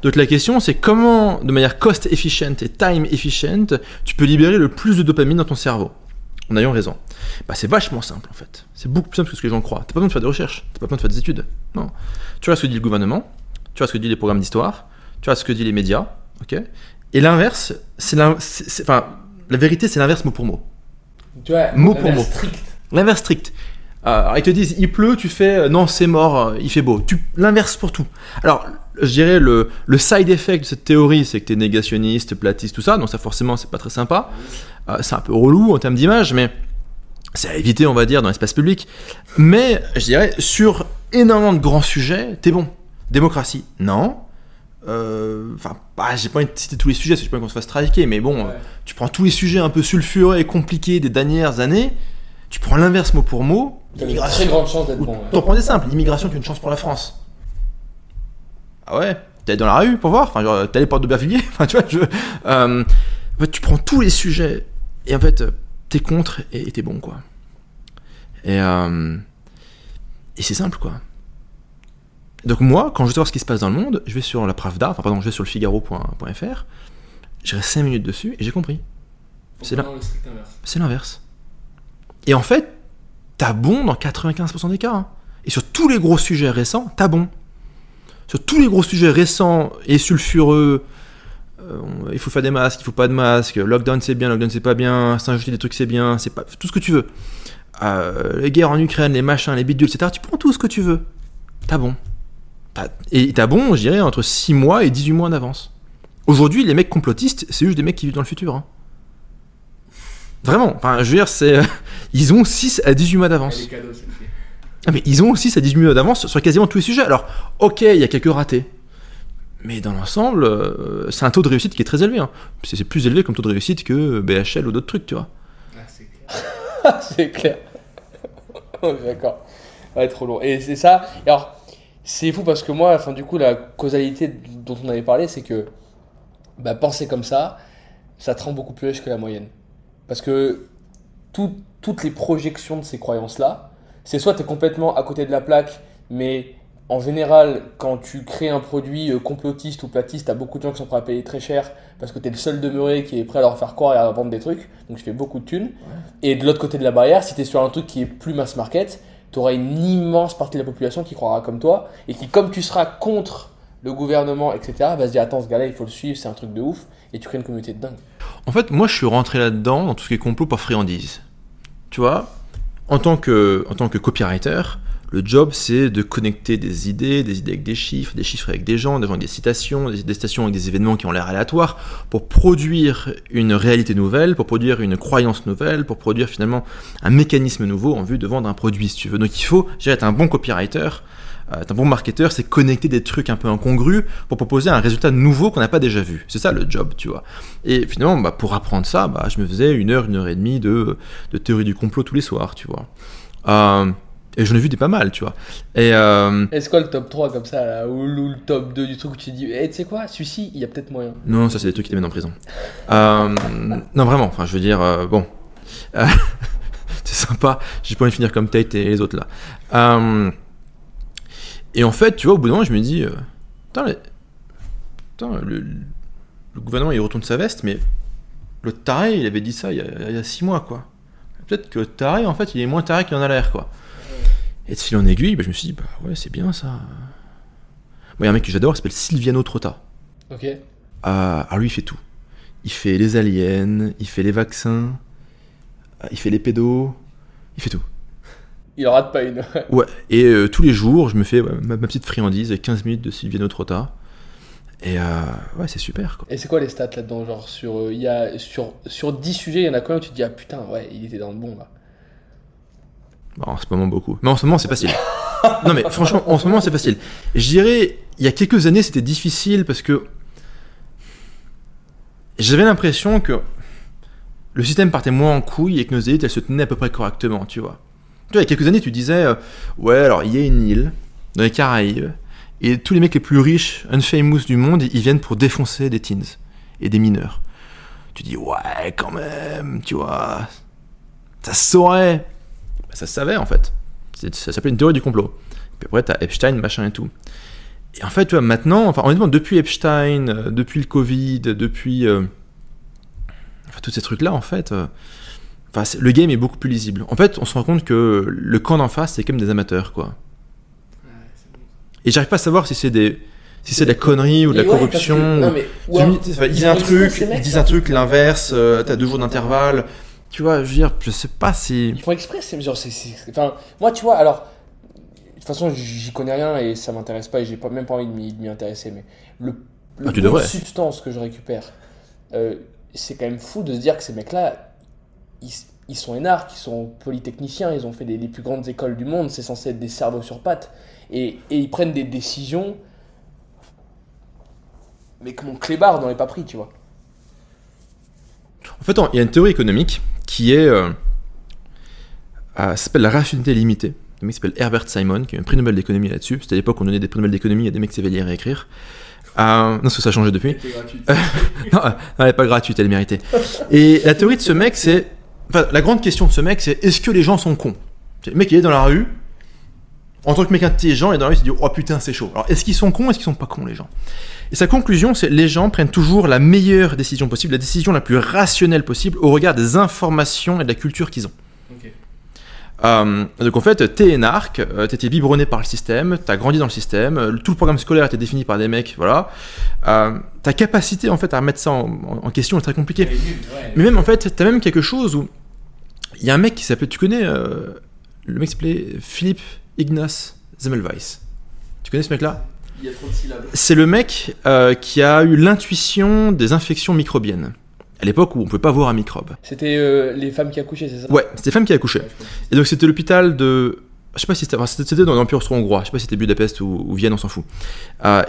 Donc la question c'est comment, de manière cost efficient et time efficient, tu peux libérer le plus de dopamine dans ton cerveau, en ayant raison. Bah c'est vachement simple en fait, c'est beaucoup plus simple que ce que les gens croient. T'as pas besoin de faire des recherches, t'as pas besoin de faire des études, non. Tu vois ce que dit le gouvernement, tu vois ce que dit les programmes d'histoire, tu vois ce que dit les médias, ok. Et l'inverse, enfin la vérité c'est l'inverse mot pour mot. Tu vois, mot pour mot. Strict. L'inverse strict. Alors, ils te disent il pleut, tu fais non, c'est mort, il fait beau. L'inverse pour tout. Alors, je dirais le side effect de cette théorie, c'est que tu es négationniste, platiste, tout ça, donc ça forcément, c'est pas très sympa. C'est un peu relou en termes d'image, mais c'est à éviter, on va dire, dans l'espace public. Mais, je dirais, sur énormément de grands sujets, t'es bon. Démocratie, non. Enfin, j'ai pas envie de citer tous les sujets, parce que j'ai pas envie qu'on se fasse striker, mais bon, tu prends tous les sujets un peu sulfureux et compliqués des dernières années, tu prends l'inverse mot pour mot. T'as une très grande chance d'être bon. T'en prends des simples, l'immigration est une chance pour la France. Ah ouais, t'es allé dans la rue pour voir, enfin genre t'es allé porte d'Aubervilliers, enfin tu vois, en fait, tu prends tous les sujets et en fait t'es contre et t'es bon quoi. Et c'est simple quoi. Donc moi, quand je veux savoir ce qui se passe dans le monde, je vais sur la Pravda, enfin pardon, je vais sur le Figaro.fr, je reste 5 minutes dessus et j'ai compris. C'est l'inverse. Et en fait, t'as bon dans 95% des cas. Hein. Et sur tous les gros sujets récents, t'as bon. Sur tous les gros sujets récents et sulfureux, il faut faire des masques, il faut pas de masques, lockdown c'est bien, lockdown c'est pas bien, s'ajouter des trucs c'est bien, c'est pas tout ce que tu veux. Les guerres en Ukraine, les machins, les bidules, etc. Tu prends tout ce que tu veux. T'as bon. Et t'as bon, je dirais, entre 6 mois et 18 mois d'avance. Aujourd'hui, les mecs complotistes, c'est juste des mecs qui vivent dans le futur. Hein. Vraiment, enfin, je veux dire, ils ont 6 à 18 mois d'avance. Mais ils ont 6 à 18 mois d'avance sur quasiment tous les sujets. Alors, ok, il y a quelques ratés. Mais dans l'ensemble, c'est un taux de réussite qui est très élevé. Hein. C'est plus élevé comme taux de réussite que BHL ou d'autres trucs, tu vois. Ah, c'est clair. C'est clair. On est d'accord. Ouais, trop lourd. Et c'est ça. Alors, c'est fou parce que moi, enfin, du coup, la causalité dont on avait parlé, c'est que penser comme ça te rend beaucoup plus riche que la moyenne. Parce que toutes les projections de ces croyances-là, c'est soit tu es complètement à côté de la plaque, mais en général, quand tu crées un produit complotiste ou platiste, tu as beaucoup de gens qui sont prêts à payer très cher parce que tu es le seul demeuré qui est prêt à leur faire croire et à vendre des trucs, donc tu fais beaucoup de thunes. Ouais. Et de l'autre côté de la barrière, si tu es sur un truc qui est plus mass market, tu auras une immense partie de la population qui croira comme toi et qui, comme tu seras contre le gouvernement, etc., va se dire attends, ce gars-là, il faut le suivre, c'est un truc de ouf, et tu crées une communauté de dingue. En fait, moi, je suis rentré là-dedans, dans tout ce qui est complot par friandise. Tu vois, en tant que copywriter, le job, c'est de connecter des idées avec des chiffres avec des gens avec des citations, des citations avec des événements qui ont l'air aléatoires, pour produire une réalité nouvelle, pour produire une croyance nouvelle, pour produire finalement un mécanisme nouveau en vue de vendre un produit, si tu veux. Donc il faut, je dirais, être un bon copywriter, être un bon marketeur, c'est connecter des trucs un peu incongrus pour proposer un résultat nouveau qu'on n'a pas déjà vu. C'est ça le job, tu vois. Et finalement, pour apprendre ça, je me faisais 1 heure et demie de théorie du complot tous les soirs, tu vois. Et j'en ai vu des pas mal, tu vois. Et est-ce quoi le top 3 comme ça, là, ou le top 2 du truc où tu te dis, tu sais quoi, celui-ci, il y a peut-être moyen. Non, ça c'est des trucs qui te mettent en prison. Non, vraiment, enfin, je veux dire, bon. C'est sympa, j'ai pas envie de finir comme Tate et les autres là. Et en fait, tu vois, au bout d'un moment, je me dis, le gouvernement il retourne sa veste, mais le taré, il avait dit ça il y a 6 mois, quoi. Peut-être que le taré, en fait, il est moins taré qu'il en a l'air, quoi. Et de fil en aiguille, je me suis dit, ouais, c'est bien ça. Moi, il y a un mec que j'adore, il s'appelle Silviano Trotta. Ok. Alors lui, il fait tout. Il fait les aliens, il fait les vaccins, il fait les pédos, il fait tout. Il en rate pas une. Ouais, et tous les jours, je me fais ma petite friandise avec 15 minutes de Silviano Trotta. Et ouais, c'est super, quoi. Et c'est quoi les stats là-dedans? Genre, sur 10 sujets, il y en a combien où tu te dis, ah putain, ouais, il était dans le bon, là? En ce moment, beaucoup. Mais en ce moment, c'est facile. Non, mais franchement, en ce moment, c'est facile. Je dirais, il y a quelques années, c'était difficile parce que j'avais l'impression que le système partait moins en couille et que nos élites, elles se tenaient à peu près correctement, tu vois. Tu vois, il y a quelques années, tu disais, ouais, alors, il y a une île dans les Caraïbes et tous les mecs les plus riches, unfamous du monde, ils viennent pour défoncer des teens et des mineurs. Tu dis, ouais, quand même, tu vois, ça se saurait. Ça se savait, en fait. Ça s'appelait une théorie du complot. Puis après, t'as Epstein, machin et tout. Et en fait, tu vois, maintenant, enfin, honnêtement, depuis Epstein, depuis le Covid, depuis tous ces trucs-là, en fait, le game est beaucoup plus lisible. En fait, on se rend compte que le camp d'en face, c'est quand même des amateurs, quoi. Et j'arrive pas à savoir si c'est de la connerie ou de la corruption. Ils disent un truc, l'inverse, t'as 2 jours d'intervalle. Tu vois, je veux dire, je sais pas si... Ils font exprès, Enfin, moi, tu vois, alors... De toute façon, j'y connais rien et ça m'intéresse pas et j'ai même pas envie de m'y intéresser. Mais le peu de substance que je récupère, c'est quand même fou de se dire que ces mecs-là, ils sont énarques, ils sont polytechniciens, ils ont fait les plus grandes écoles du monde, c'est censé être des cerveaux sur pattes. Et ils prennent des décisions, mais que mon clébard n'en est pas pris, tu vois. En fait, il y a une théorie économique qui est... ça s'appelle la rationalité limitée. Un mec qui s'appelle Herbert Simon, qui a eu un prix Nobel d'économie là-dessus. C'était à l'époque où on donnait des prix Nobel d'économie à des mecs qui savaient lire et écrire. Non, parce que ça a changé depuis. Non, elle n'est pas gratuite, elle est méritée. Et la théorie de ce mec, c'est... Enfin, la grande question de ce mec, c'est est-ce que les gens sont cons? Le mec, il est dans la rue, en tant que mec intelligent, il est dans la rue, il se dit oh putain, c'est chaud. Alors, est-ce qu'ils sont cons, est-ce qu'ils sont pas cons, les gens? Et sa conclusion, c'est les gens prennent toujours la meilleure décision possible, la décision la plus rationnelle possible au regard des informations et de la culture qu'ils ont. Okay. Donc en fait, t'es énarque, t'étais biberonné par le système, t'as grandi dans le système, tout le programme scolaire était défini par des mecs, voilà. Ta capacité en fait à remettre ça en question est très compliquée. Ouais. Mais même en fait, t'as même quelque chose où il y a un mec qui s'appelait, tu connais, le mec s'appelait Philipp Ignaz Semmelweis. Tu connais ce mec-là? Il y a trop de syllabes. C'est le mec qui a eu l'intuition des infections microbiennes. À l'époque où on ne pouvait pas voir un microbe. C'était les femmes qui accouchaient, c'est ça? Ouais, c'était les femmes qui accouchaient. Ouais, et donc c'était l'hôpital de... Je sais pas si c'était dans l'Empire austro-hongrois, je sais pas si c'était Budapest ou Vienne, on s'en fout.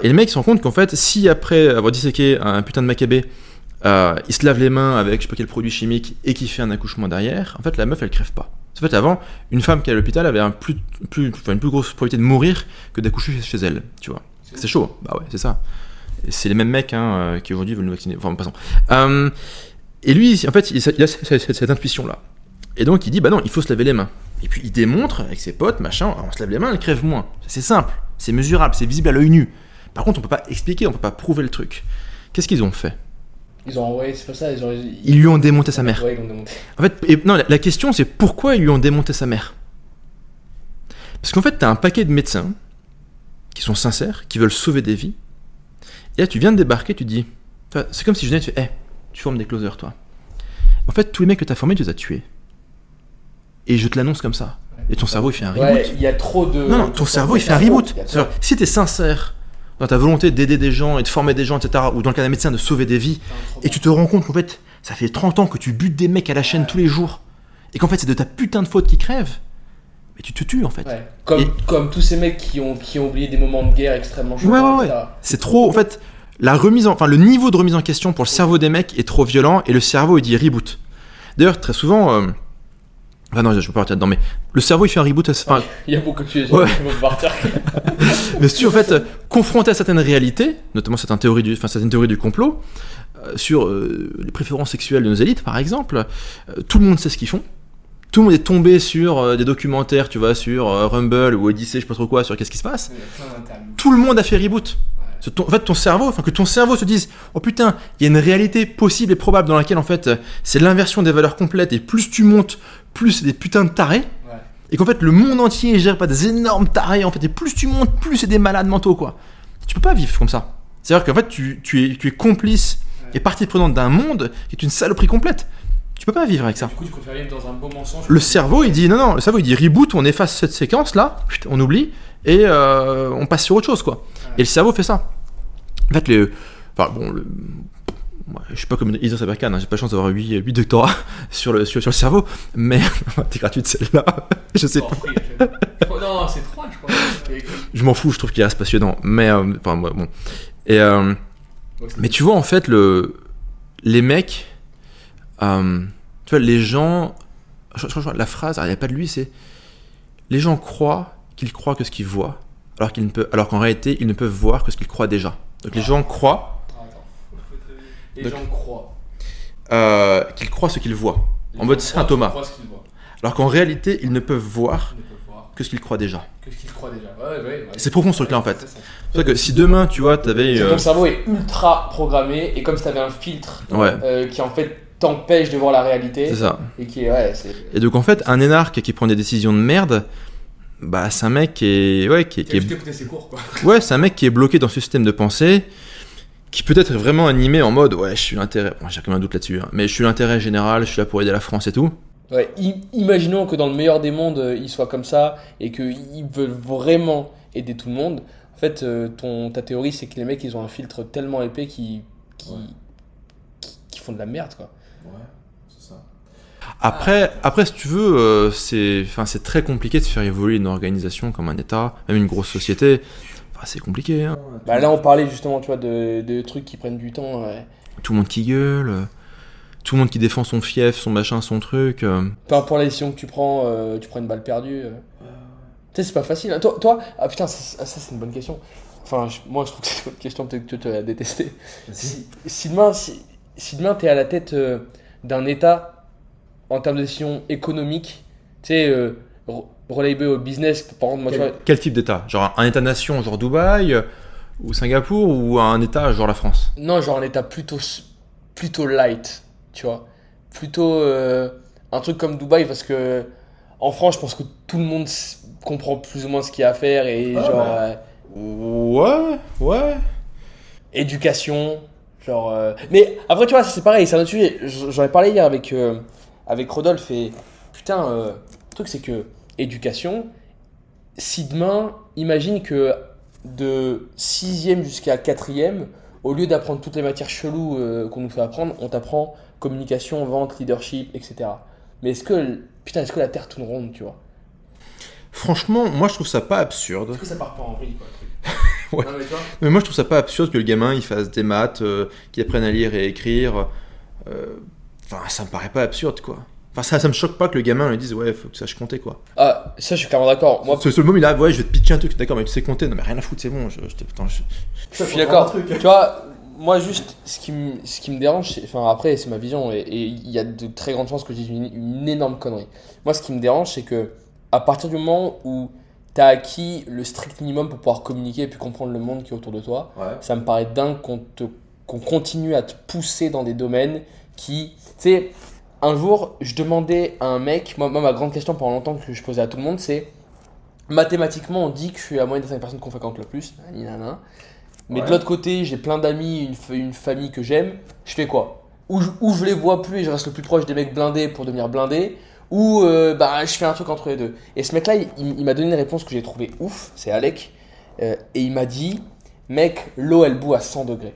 Et le mec il se rend compte qu'en fait, si après avoir disséqué un putain de macabé, il se lave les mains avec je sais pas quel produit chimique et qu'il fait un accouchement derrière, en fait la meuf elle crève pas. En fait avant, une femme qui est à l'hôpital avait une plus grosse probabilité de mourir que d'accoucher chez elle, tu vois. C'est chaud, bah ouais, c'est ça. Et c'est les mêmes mecs qui aujourd'hui veulent nous vacciner. Enfin, passons. Et lui, en fait, il a cette intuition-là. Et donc, il dit, bah non, il faut se laver les mains. Et puis, il démontre avec ses potes, machin, on se lave les mains, elle crève moins. C'est simple, c'est mesurable, c'est visible à l'œil nu. Par contre, on peut pas expliquer, on peut pas prouver le truc. Qu'est-ce qu'ils ont fait? Ils ont envoyé, c'est pas ça, ils lui ont démonté sa mère. Ouais, ils l'ont démonté. En fait, non, la question, c'est pourquoi ils lui ont démonté sa mère? Parce qu'en fait, t'as un paquet de médecins qui sont sincères, qui veulent sauver des vies. Et là, tu viens de débarquer, tu dis... C'est comme si je venais et tu fais tu formes des closers, toi. En fait, tous les mecs que tu as formés, tu les as tués. Et je te l'annonce comme ça. Et ton cerveau, il fait un reboot. Ouais, il y a trop de... Non, ton cerveau, il fait un reboot. Si tu es sincère dans ta volonté d'aider des gens et de former des gens, etc., ou dans le cas d'un médecin, de sauver des vies, et tu te rends compte qu'en fait, ça fait 30 ans que tu butes des mecs à la chaîne tous les jours, et qu'en fait, c'est de ta putain de faute qu'ils crèvent, mais tu te tues, en fait. Ouais. Comme tous ces mecs qui ont oublié des moments de guerre extrêmement chauds. Ouais. C'est trop... En fait... le niveau de remise en question pour le cerveau des mecs est trop violent et le cerveau il dit reboot. D'ailleurs très souvent, non je peux pas partir dedans, mais le cerveau il fait un reboot. Il y a beaucoup de choses. Ouais. Mais si tu en fait confronté à certaines réalités, notamment certaines théories du complot, sur les préférences sexuelles de nos élites par exemple, tout le monde sait ce qu'ils font. Tout le monde est tombé sur des documentaires, tu vois, sur Rumble ou Odyssey, je sais pas trop quoi, sur qu'est-ce qui se passe. Tout le monde a fait reboot. En fait, ton cerveau se dise oh putain, il y a une réalité possible et probable dans laquelle en fait c'est l'inversion des valeurs complètes et plus tu montes, plus c'est des putains de tarés. Ouais. Et qu'en fait le monde entier gère pas des énormes tarés en fait et plus tu montes, plus c'est des malades mentaux quoi. Tu peux pas vivre comme ça. C'est-à-dire qu'en fait tu es complice et partie prenante d'un monde qui est une saloperie complète. Tu peux pas vivre avec ça. Du coup, tu préfères vivre dans un beau mensonge. Le cerveau il dit non, le cerveau il dit reboot, on efface cette séquence là, on oublie et on passe sur autre chose quoi. Ouais. Et le cerveau fait ça. En fait, je suis pas comme Idriss Aberkan, j'ai pas la chance d'avoir 8 doctorats sur le cerveau, mais t'es gratuite celle-là, je sais pas. Non, c'est 3 je crois. Je m'en fous, je trouve qu'il reste passionnant, mais bon. Et mais tu vois en fait les mecs, tu vois les gens, je crois la phrase, il n'y a pas de lui, c'est les gens croient qu'ils croient que ce qu'ils voient, alors qu'en réalité ils ne peuvent voir que ce qu'ils croient déjà. Donc les gens croient. Les gens croient. Qu'ils croient ce qu'ils voient. En mode c'est un Thomas. Alors qu'en réalité, ils ne peuvent voir que ce qu'ils croient déjà. Que ce qu'il croit déjà. Ouais. C'est profond ce truc-là en fait. C'est pour ça que si demain, tu vois, t'avais... Ton cerveau est ultra programmé et comme si t'avais un filtre qui en fait t'empêche de voir la réalité. C'est ça. Et qui Et donc en fait, un énarque qui prend des décisions de merde, bah c'est un mec qui est... qui a juste écouté ses cours, quoi. Ouais, c'est un mec qui est bloqué dans ce système de pensée, qui peut être vraiment animé en mode je suis l'intérêt... Bon, j'ai quand même un doute là-dessus, hein, mais je suis l'intérêt général, je suis là pour aider la France et tout. Ouais, imaginons que dans le meilleur des mondes, ils soient comme ça et qu'ils veulent vraiment aider tout le monde. En fait, ta théorie, c'est que les mecs, ils ont un filtre tellement épais qui font de la merde, quoi. Ouais, c'est ça. Après, si tu veux, c'est très compliqué de faire évoluer une organisation comme un État, même une grosse société. Enfin, c'est compliqué. Hein. Bah là, on parlait justement, tu vois, de trucs qui prennent du temps. Ouais. Tout le monde qui gueule, tout le monde qui défend son fief, son machin, son truc. Peu importe la décision que tu prends une balle perdue. Tu sais, c'est pas facile. Hein. Toi, ah putain, ça c'est une bonne question. Enfin, moi, je trouve que c'est une bonne question, peut-être que tu vas détester. Si demain, t'es à la tête d'un État en termes de décision économique, tu sais, relié au business, par exemple, moi, tu vois... Quel type d'État? Genre un État-nation, genre Dubaï ou Singapour, ou un État, genre la France? Non, genre un État plutôt light, tu vois. Plutôt un truc comme Dubaï, parce que en France, je pense que tout le monde comprend plus ou moins ce qu'il y a à faire et Ouais. Éducation, genre... Mais après, tu vois, c'est pareil, c'est un autre sujet. J'en ai parlé hier avec Rodolphe et putain, le truc c'est que éducation, si demain, imagine que de 6e jusqu'à 4e, au lieu d'apprendre toutes les matières cheloues qu'on nous fait apprendre, on t'apprend communication, vente, leadership, etc. Mais est-ce que la Terre tourne ronde, tu vois? Franchement, moi je trouve ça pas absurde. Est-ce que ça part pas en vrille, quoi? Ouais. Non, mais moi je trouve ça pas absurde que le gamin il fasse des maths, qu'il apprenne à lire et écrire. Enfin, ça me paraît pas absurde, quoi. Enfin, ça me choque pas que le gamin lui dise faut que tu saches compter, quoi. Ah, ça je suis clairement d'accord. Moi, ce moment il a je vais te pitcher un truc, d'accord, mais tu sais compter, non mais rien à foutre, c'est bon. Je suis d'accord. Tu vois, moi juste ce qui me dérange, enfin après c'est ma vision et il y a de très grandes chances que je dise une énorme connerie. Moi ce qui me dérange c'est que à partir du moment où tu as acquis le strict minimum pour pouvoir communiquer et puis comprendre le monde qui est autour de toi, ça me paraît dingue qu'on continue à te pousser dans des domaines qui, tu sais, un jour je demandais à un mec, moi ma grande question pendant longtemps que je posais à tout le monde c'est mathématiquement on dit que je suis la moyenne des 5 personnes qu'on fréquente le plus, mais de l'autre côté j'ai plein d'amis, une famille que j'aime, je fais quoi? Ou je les vois plus et je reste le plus proche des mecs blindés pour devenir blindé, ou je fais un truc entre les deux. Et ce mec là il m'a donné une réponse que j'ai trouvé ouf, c'est Alec, et il m'a dit mec, l'eau elle bout à 100 degrés.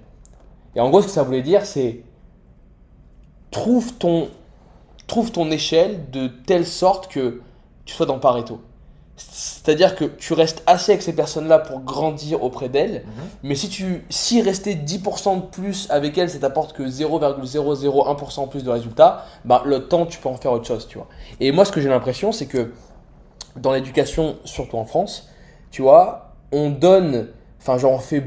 Et en gros ce que ça voulait dire c'est trouve ton échelle de telle sorte que tu sois dans Pareto. C'est-à-dire que tu restes assez avec ces personnes-là pour grandir auprès d'elles, mais si rester 10% de plus avec elles, ça t'apporte que 0,001% plus de résultats, le temps, tu peux en faire autre chose, tu vois. Et moi, ce que j'ai l'impression, c'est que dans l'éducation, surtout en France, tu vois, on fait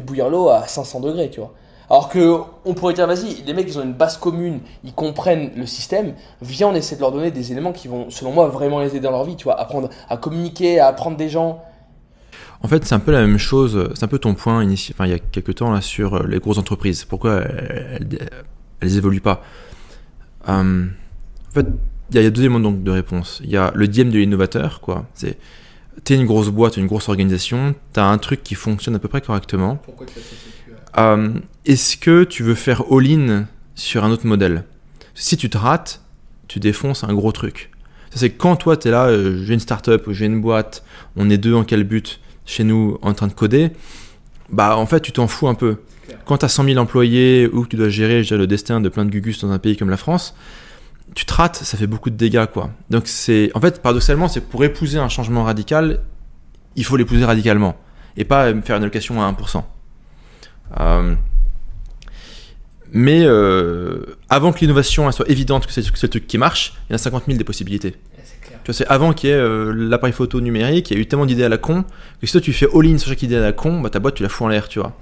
bouillir l'eau à 500 degrés, tu vois. Alors qu'on pourrait dire, vas-y, les mecs, ils ont une base commune, ils comprennent le système, viens, on essaie de leur donner des éléments qui vont, selon moi, vraiment les aider dans leur vie, tu vois, apprendre à communiquer, à apprendre des gens. En fait, c'est un peu la même chose, c'est un peu ton point initial, il y a quelques temps là, sur les grosses entreprises. Pourquoi elles évoluent pas? En fait, il y a deux éléments donc, de réponse. Il y a le dilemme de l'innovateur, quoi. T'es une grosse boîte, une grosse organisation, t'as un truc qui fonctionne à peu près correctement. Pourquoi tu fais ça? Est-ce que tu veux faire all-in sur un autre modèle? Si tu te rates, tu défonces un gros truc. Ça, c'est quand toi, tu es là, j'ai une start-up ou j'ai une boîte, on est deux en quel but chez nous en train de coder, en fait, tu t'en fous un peu. Quand tu as 100 000 employés ou que tu dois gérer le destin de plein de gugus dans un pays comme la France, tu te rates, ça fait beaucoup de dégâts, quoi. Donc, en fait, paradoxalement, c'est pour épouser un changement radical, il faut l'épouser radicalement et pas faire une allocation à 1%. Mais avant que l'innovation elle soit évidente que c'est le truc qui marche, il y en a 50 000 des possibilités. Tu vois, c'est avant qu'il y ait l'appareil photo numérique, il y a eu tellement d'idées à la con que si toi tu fais all-in sur chaque idée à la con, ta boîte tu la fous en l'air, tu vois.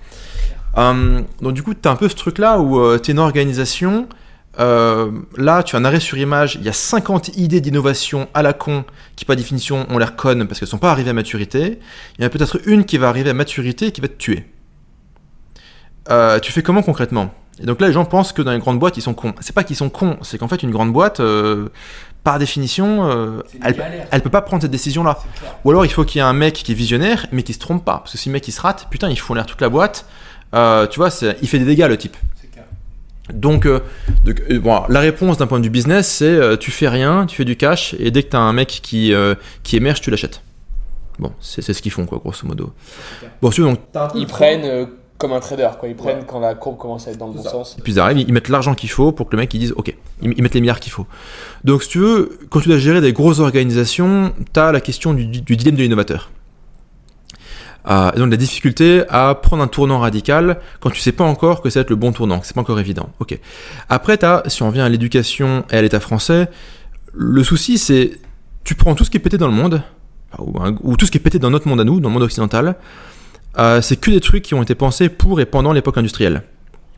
Donc du coup tu as un peu ce truc là où tu es une organisation, là, tu as un arrêt sur image, il y a 50 idées d'innovation à la con qui, par définition, ont l'air connes parce qu'elles ne sont pas arrivées à maturité. Il y en a peut-être une qui va arriver à maturité et qui va te tuer. Tu fais comment concrètement? Et donc là, les gens pensent que dans les grandes boîtes, ils sont cons. C'est pas qu'ils sont cons, c'est qu'en fait, une grande boîte, par définition, elle peut pas prendre cette décision-là. Ou alors, il faut qu'il y ait un mec qui est visionnaire, mais qui se trompe pas. Parce que si le mec il se rate, putain, il fout en l'air toute la boîte. Tu vois, il fait des dégâts, le type. Donc, bon, la réponse d'un point de vue business, c'est tu fais rien, tu fais du cash, et dès que tu as un mec qui émerge, tu l'achètes. Bon, c'est ce qu'ils font, quoi, grosso modo. Bon, donc, ils prennent comme un trader, quoi. Ils prennent quand la courbe commence à être dans le bon sens. Et puis ils arrivent, ils mettent l'argent qu'il faut pour que le mec il dise ok, ils mettent les milliards qu'il faut. Donc, si tu veux, quand tu dois gérer des grosses organisations, tu as la question du dilemme de l'innovateur. Et donc la difficulté à prendre un tournant radical quand tu sais pas encore que ça va être le bon tournant, que c'est pas encore évident. Ok. Après, si on revient à l'éducation et à l'État français, le souci c'est tu prends tout ce qui est pété dans le monde, ou tout ce qui est pété dans notre monde à nous, dans le monde occidental, c'est que des trucs qui ont été pensés pour et pendant l'époque industrielle.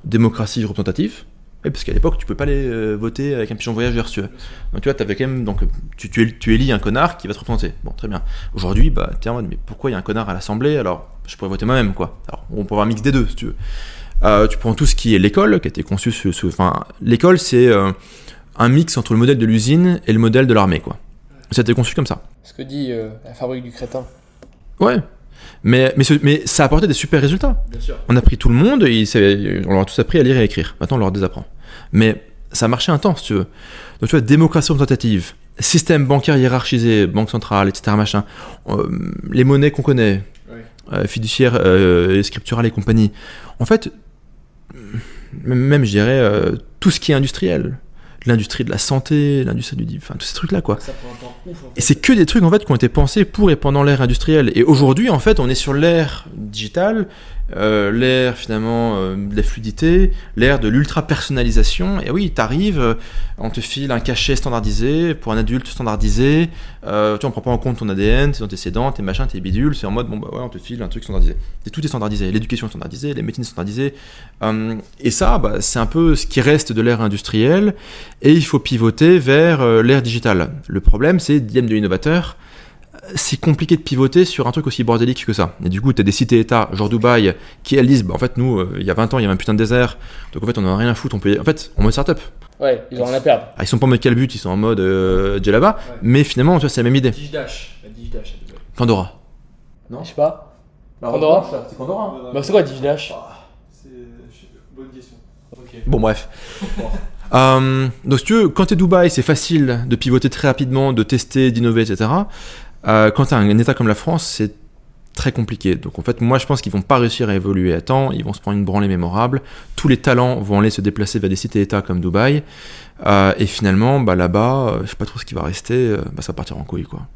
Démocratie représentative. Oui, parce qu'à l'époque, tu peux pas aller voter avec un pigeon voyageur, si tu veux. Donc, tu vois, t'avais quand même, donc, tu élis un connard qui va te représenter. Bon, très bien. Aujourd'hui, bah, t'es en mode, mais pourquoi il y a un connard à l'Assemblée? Alors, je pourrais voter moi-même, quoi. Alors, on peut avoir un mix des deux, si tu veux. Tu prends tout ce qui est l'école, qui a été conçu enfin, l'école, c'est un mix entre le modèle de l'usine et le modèle de l'armée, quoi. Ça a été conçu comme ça. Ce que dit la fabrique du crétin. Ouais. Mais ça a apporté des super résultats. Bien sûr. On a pris tout le monde, on leur a tous appris à lire et à écrire. Maintenant, on leur désapprend. Mais ça a marché un temps, si tu veux. Donc, tu vois, démocratie représentative, système bancaire hiérarchisé, banque centrale, etc., machin, les monnaies qu'on connaît, fiduciaires, scripturales et compagnie. En fait, même je dirais, tout ce qui est industriel. L'industrie de la santé, l'industrie enfin tous ces trucs-là, quoi. Ça prend un temps ouf, en fait. Et c'est que des trucs, en fait, qui ont été pensés pour et pendant l'ère industrielle. Et aujourd'hui, en fait, on est sur l'ère digitale, l'ère, finalement, de la fluidité, l'ère de l'ultra-personnalisation. Et oui, t'arrives, on te file un cachet standardisé pour un adulte standardisé. Tu vois, on prend pas en compte ton ADN, tes antécédents, tes machins, tes bidules. C'est en mode, bon, bah ouais, on te file un truc standardisé. Et tout est standardisé. L'éducation est standardisée, les médecines sont standardisées. Et ça, bah, c'est un peu ce qui reste de l'ère industrielle. Et il faut pivoter vers l'ère digitale. Le problème, c'est, dilemme de l'innovateur, c'est compliqué de pivoter sur un truc aussi bordélique que ça. Et du coup, tu as des cités-états, genre Dubaï, qui elles disent, bah, en fait, nous, il y a 20 ans, il y avait un putain de désert, donc en fait, on en a rien à foutre. En fait, on mode startup. Ouais, ils ont rien à perdre. Ils sont pas en mode calbut, ils sont en mode djellaba, mais finalement, tu vois, c'est la même idée. DigiDash. La DigiDash. Pandora. Non, je sais pas. Bah, Pandora. C'est Pandora. Bah, c'est quoi DigiDash? C'est bonne question. Ok. Bon, bref. Donc, si tu veux, quand tu es Dubaï, c'est facile de pivoter très rapidement, de tester, d'innover, etc. Quand tu as un état comme la France, c'est très compliqué. Donc, en fait, moi, je pense qu'ils vont pas réussir à évoluer à temps. Ils vont se prendre une branlée mémorable. Tous les talents vont aller se déplacer vers des cités-états comme Dubaï. Et finalement, bah, là-bas, je sais pas trop ce qui va rester. Bah, ça va partir en couille, quoi.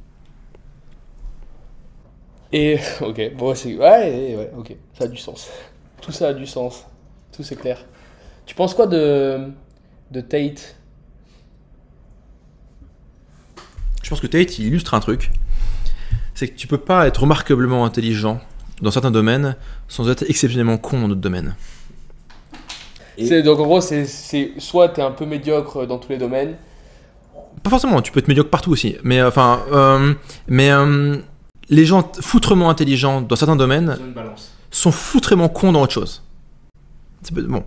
Et, ok, bon, c'est. Ouais, ok, ça a du sens. Tout ça a du sens. Tout c'est clair. Tu penses quoi de Tate? Je pense que Tate, il illustre un truc. C'est que tu peux pas être remarquablement intelligent dans certains domaines sans être exceptionnellement con dans d'autres domaines. Donc en gros, c'est soit t'es un peu médiocre dans tous les domaines. Pas forcément, tu peux être médiocre partout aussi. Mais les gens foutrement intelligents dans certains domaines sont foutrement cons dans autre chose. Bon.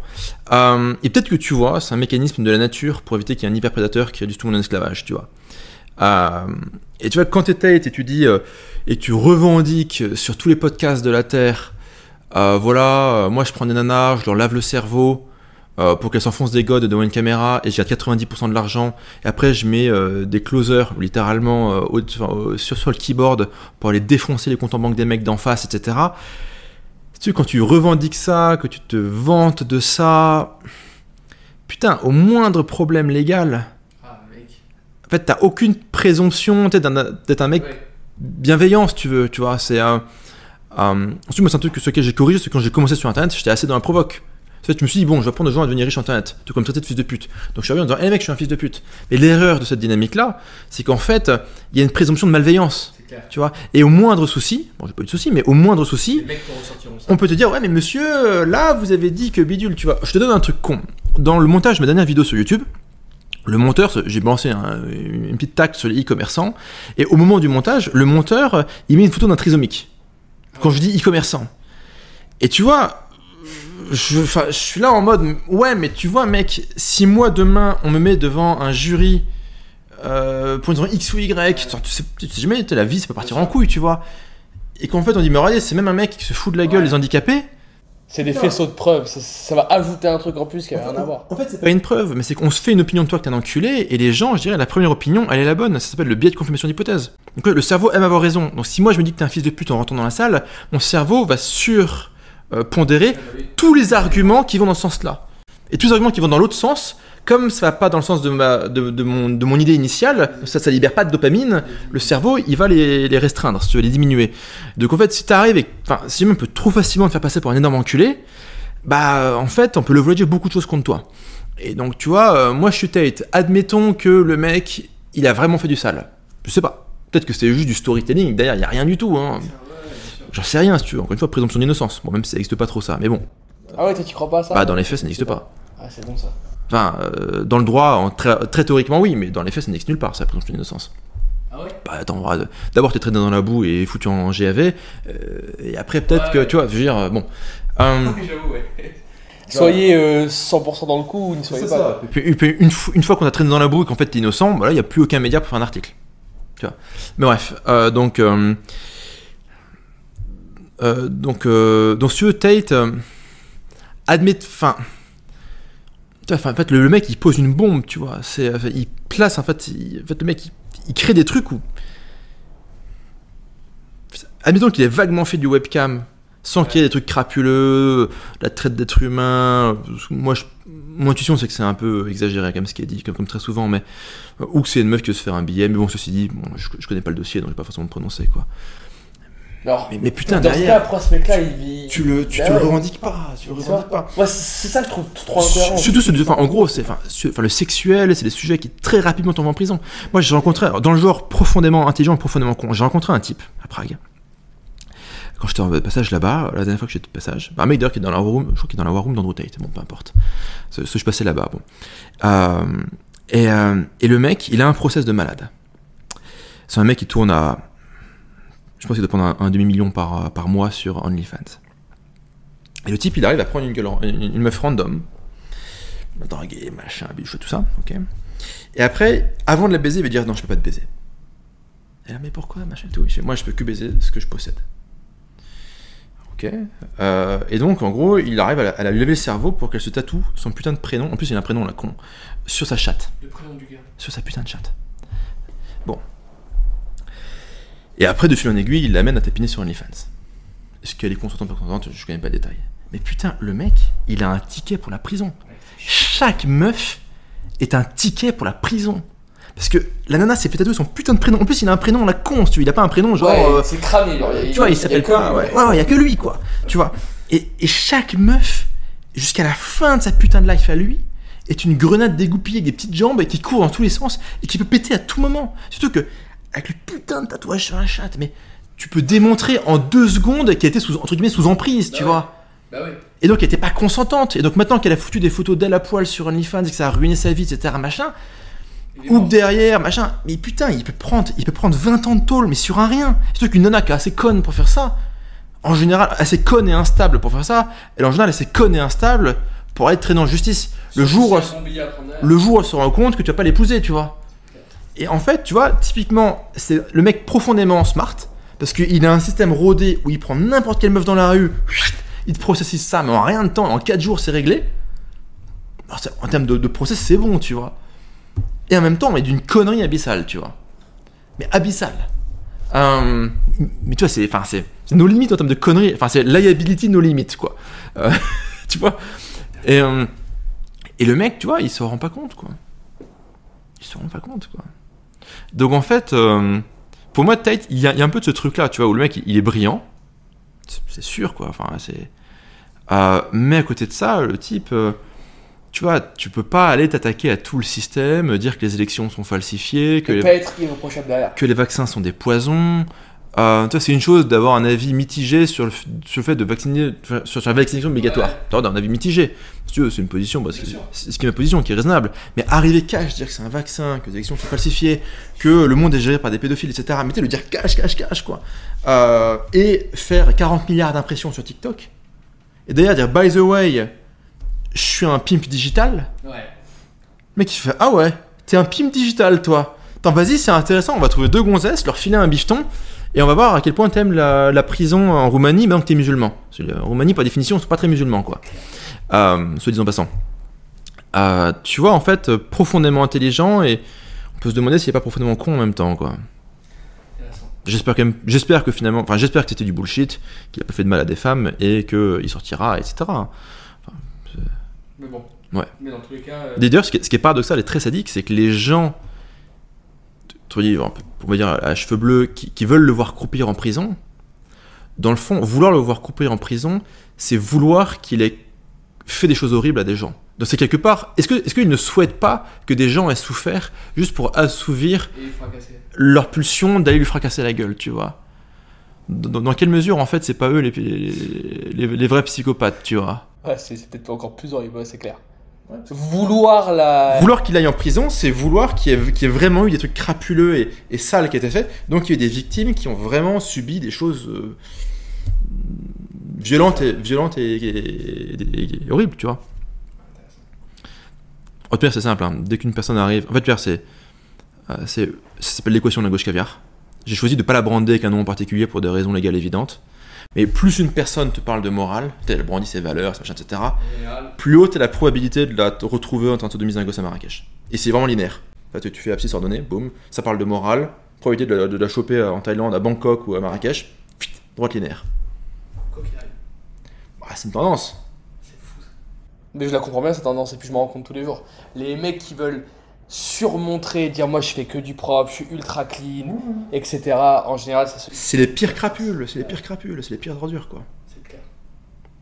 Et peut-être que tu vois, c'est un mécanisme de la nature pour éviter qu'il y ait un hyperprédateur qui réduise tout le monde en esclavage, tu vois. Et tu vois, quand tu es Tate et tu dis, et tu revendiques sur tous les podcasts de la Terre, moi je prends des nanas, je leur lave le cerveau pour qu'elles s'enfoncent des godes devant une caméra et je garde 90% de l'argent, et après je mets des closers, littéralement, sur le keyboard pour aller défoncer les comptes en banque des mecs d'en face, etc. Tu sais, quand tu revendiques ça, que tu te vantes de ça, putain, au moindre problème légal, en fait, t'as aucune présomption d'être un mec bienveillant, si tu veux, tu vois. C'est ensuite, moi, c'est un truc sur lequel j'ai corrigé, c'est quand j'ai commencé sur Internet, j'étais assez dans la provoque. En fait, je me suis dit, bon, je vais apprendre aux gens à devenir riches sur Internet, tout comme traiter de fils de pute. Donc, je suis arrivé en disant, mec, je suis un fils de pute. Mais l'erreur de cette dynamique-là, c'est qu'en fait, il y a une présomption de malveillance. clair. Tu vois. Et au moindre souci, bon, j'ai pas eu de souci, mais au moindre souci, Les mecs te ressortiront ça. on peut te dire, ouais, mais monsieur, là, vous avez dit que bidule, tu vois. Je te donne un truc con. Dans le montage de ma dernière vidéo sur YouTube, le monteur, j'ai balancé une petite taxe sur les e-commerçants, et au moment du montage, le monteur, il met une photo d'un trisomique. Quand je dis e-commerçant. Et tu vois, je suis là en mode, ouais, mais tu vois, mec, si moi, demain, on me met devant un jury pour une raison X ou Y, tu sais jamais, la vie, ça peut partir en couille, tu vois. Et qu'en fait, on dit, mais regardez, c'est même un mec qui se fout de la gueule des handicapés. C'est des faisceaux de preuves, ça va ajouter un truc en plus qui n'a rien à voir. En fait, c'est pas une preuve, mais c'est qu'on se fait une opinion de toi que t'es un enculé, et les gens, je dirais, la première opinion, elle est la bonne. Ça s'appelle le biais de confirmation d'hypothèse. Donc le cerveau aime avoir raison. Donc si moi je me dis que t'es un fils de pute en rentrant dans la salle, mon cerveau va pondérer tous les arguments qui vont dans ce sens-là. Et tous les arguments qui vont dans l'autre sens, comme ça va pas dans le sens de mon idée initiale, ça libère pas de dopamine, le cerveau, il va les restreindre, si tu veux, les diminuer. Donc en fait, si t'arrives si jamais on peut trop facilement te faire passer pour un énorme enculé, bah en fait, on peut leverager beaucoup de choses contre toi. Et donc tu vois, moi je suis Tate, admettons que le mec, il a vraiment fait du sale. Je sais pas, peut-être que c'est juste du storytelling, derrière il y a rien du tout, hein. J'en sais rien, si tu veux, encore une fois, présomption d'innocence. Bon, même si ça n'existe pas trop ça, mais bon. Ah ouais, toi tu crois pas à ça? Bah dans les faits, ça n'existe pas. Ah, c'est bon ça. Enfin, dans le droit, très théoriquement oui, mais dans les faits, ça n'existe nulle part, ça, la présomption d'innocence. Ah ouais? Bah attends, d'abord t'es traîné dans la boue et foutu en GAV, et après peut-être que, tu vois, je veux dire, bon. J'avoue, ouais. Soyez 100% dans le coup ou ne soyez pas. Ça. Et puis, une fois qu'on a traîné dans la boue et qu'en fait t'es innocent, bah là, il n'y a plus aucun média pour faire un article. Tu vois. Mais bref, donc si tu veux, Tate, en fait, le mec, il pose une bombe, tu vois. Il place, en fait, le mec, il crée des trucs où... Admettons qu'il ait vaguement fait du webcam, sans qu'il y ait des trucs crapuleux, la traite d'êtres humains. Mon intuition, c'est que c'est un peu exagéré, comme ce qui est dit, comme très souvent, mais... Ou que c'est une meuf qui veut se faire un billet, mais bon, ceci dit, bon, je connais pas le dossier, donc j'ai pas forcément me prononcer, quoi. Alors, mais putain, dans derrière, ce cas, ce mec-là, il vit... tu le revendiques pas, Ouais, c'est ça que je trouve trop incohérent. Surtout, en gros, le sexuel, c'est des sujets qui très rapidement tombent en prison. Moi, j'ai rencontré, dans le genre profondément intelligent et profondément con, j'ai rencontré un type à Prague. Quand j'étais en passage là-bas, la dernière fois que j'étais de passage, un mec d'ailleurs qui est dans la war room, je crois qu'il est dans la war room d'Andrew Tate, bon, peu importe. Je passais là-bas, bon. Et le mec, il a un process de malade. C'est un mec qui tourne à... Je pense qu'il doit prendre un demi-million par mois sur OnlyFans. Et le type, il arrive à prendre une meuf random, draguer, machin, bichou, tout ça, ok. Et après, avant de la baiser, il va dire non, je peux pas te baiser. Et là, mais pourquoi, machin, tout. Moi, je peux que baiser ce que je possède. Ok. Et donc, en gros, il arrive à la lui lever le cerveau pour qu'elle se tatoue son putain de prénom. En plus, il a un prénom, là, con, sur sa chatte. Le prénom du gars. Sur sa putain de chatte. Bon. Et après, de fil en aiguille, il l'amène à tapiner sur OnlyFans. Est-ce qu'elle est consentante ou pas consentante? Je connais pas le détail. Mais putain, le mec, il a un ticket pour la prison. Chaque meuf est un ticket pour la prison. Parce que la nana s'est fait tatouer son putain de prénom. En plus, il a un prénom, la con, tu vois. Il a pas un prénom genre... Ouais, c'est cramé. Tu vois, il s'appelle pas... Ouais, il y a que lui, quoi. Tu vois. Et chaque meuf, jusqu'à la fin de sa putain de life à lui, est une grenade dégoupillée avec des petites jambes et qui court dans tous les sens et qui peut péter à tout moment. Surtout que... avec le putain de tatouage sur la chatte, mais tu peux démontrer en 2 secondes qu'elle était entre guillemets sous emprise, tu vois. Bah ouais. Et donc elle était pas consentante. Et donc maintenant qu'elle a foutu des photos d'elle à poil sur OnlyFans et que ça a ruiné sa vie, etc., machin, ou derrière, machin, mais putain, il peut prendre 20 ans de tôle, mais sur un rien. Surtout qu'une nana qui est assez conne pour faire ça, en général, assez conne et instable pour faire ça, elle en général assez conne et instable pour aller traîner en justice. Le jour où elle se rend compte que tu vas pas l'épouser, tu vois. Et en fait, tu vois, typiquement, c'est le mec profondément smart, parce qu'il a un système rodé où il prend n'importe quelle meuf dans la rue, il te processise ça, mais en rien de temps, en 4 jours, c'est réglé. Alors, en termes de process, c'est bon, tu vois. Et en même temps, mais d'une connerie abyssale, tu vois. Mais abyssale. Mais tu vois, c'est nos limites en termes de conneries, enfin, c'est liability no limit, quoi. Tu vois. Et le mec, tu vois, il se rend pas compte, quoi. Donc en fait, pour moi, Tate, il y a un peu de ce truc-là, tu vois, où le mec, il est brillant, c'est sûr, quoi. Enfin, mais à côté de ça, le type, tu vois, tu peux pas aller t'attaquer à tout le système, dire que les élections sont falsifiées, que, pas être irréprochable derrière. que les vaccins sont des poisons. C'est une chose d'avoir un avis mitigé sur le fait de vacciner, sur la vaccination obligatoire. Ouais. Un avis mitigé. Si tu veux, c'est une position, c'est ce qui est ma position, qui est raisonnable. Mais arriver cash, dire que c'est un vaccin, que les élections sont falsifiées, que le monde est géré par des pédophiles, etc. Mais tu sais, le dire cash, quoi. Et faire 40 milliards d'impressions sur TikTok. Et d'ailleurs dire, by the way, je suis un pimp digital. Ouais. Le mec, il fait, ah ouais, t'es un pimp digital, toi. Attends, vas-y, c'est intéressant, on va trouver 2 gonzesses, leur filer un bifton. Et on va voir à quel point t'aimes la prison en Roumanie, maintenant que t'es musulman. En Roumanie, par définition, c'est pas très musulman, quoi. Soit disant passant. Tu vois, en fait, profondément intelligent, et on peut se demander s'il est pas profondément con en même temps, quoi. J'espère que finalement, j'espère que c'était du bullshit, qu'il a pas fait de mal à des femmes, et qu'il sortira, etc. Mais bon. Ouais. Mais dans tous les cas. D'ailleurs, ce qui est paradoxal et très sadique, c'est que les gens, pour me dire à cheveux bleus, qui veulent le voir croupir en prison, dans le fond, vouloir le voir croupir en prison, c'est vouloir qu'il ait fait des choses horribles à des gens. Donc c'est quelque part, est-ce qu'ils ne souhaitent pas que des gens aient souffert juste pour assouvir leur pulsion d'aller lui fracasser la gueule, tu vois? Dans quelle mesure, en fait, c'est pas eux les vrais psychopathes, tu vois? Ouais, c'est peut-être encore plus horrible, c'est clair. Ouais. Vouloir qu'il aille en prison, c'est vouloir qu'il y ait vraiment eu des trucs crapuleux et sales qui étaient faits. Donc il y a eu des victimes qui ont vraiment subi des choses violentes et horribles, tu vois. En tout cas, c'est simple. Dès qu'une personne arrive... En fait, ça s'appelle l'équation de la gauche caviar. J'ai choisi de ne pas la brander avec un nom en particulier pour des raisons légales évidentes. Mais plus une personne te parle de morale, elle brandit ses valeurs, etc., plus haute est la probabilité de la retrouver en train de sodomiser un gosse à Marrakech. Et c'est vraiment linéaire. En fait, tu fais abscisse ordonnée, boum, ça parle de morale, probabilité de la choper en Thaïlande, à Bangkok ou à Marrakech, droite linéaire. C'est une tendance. C'est fou ça. Mais je la comprends bien cette tendance, et puis je m'en rends compte tous les jours. Les mecs qui veulent surmontrer, dire moi je fais que du propre, je suis ultra clean, etc. En général, ça se... C'est les pires crapules, c'est les pires ordures, quoi. C'est clair.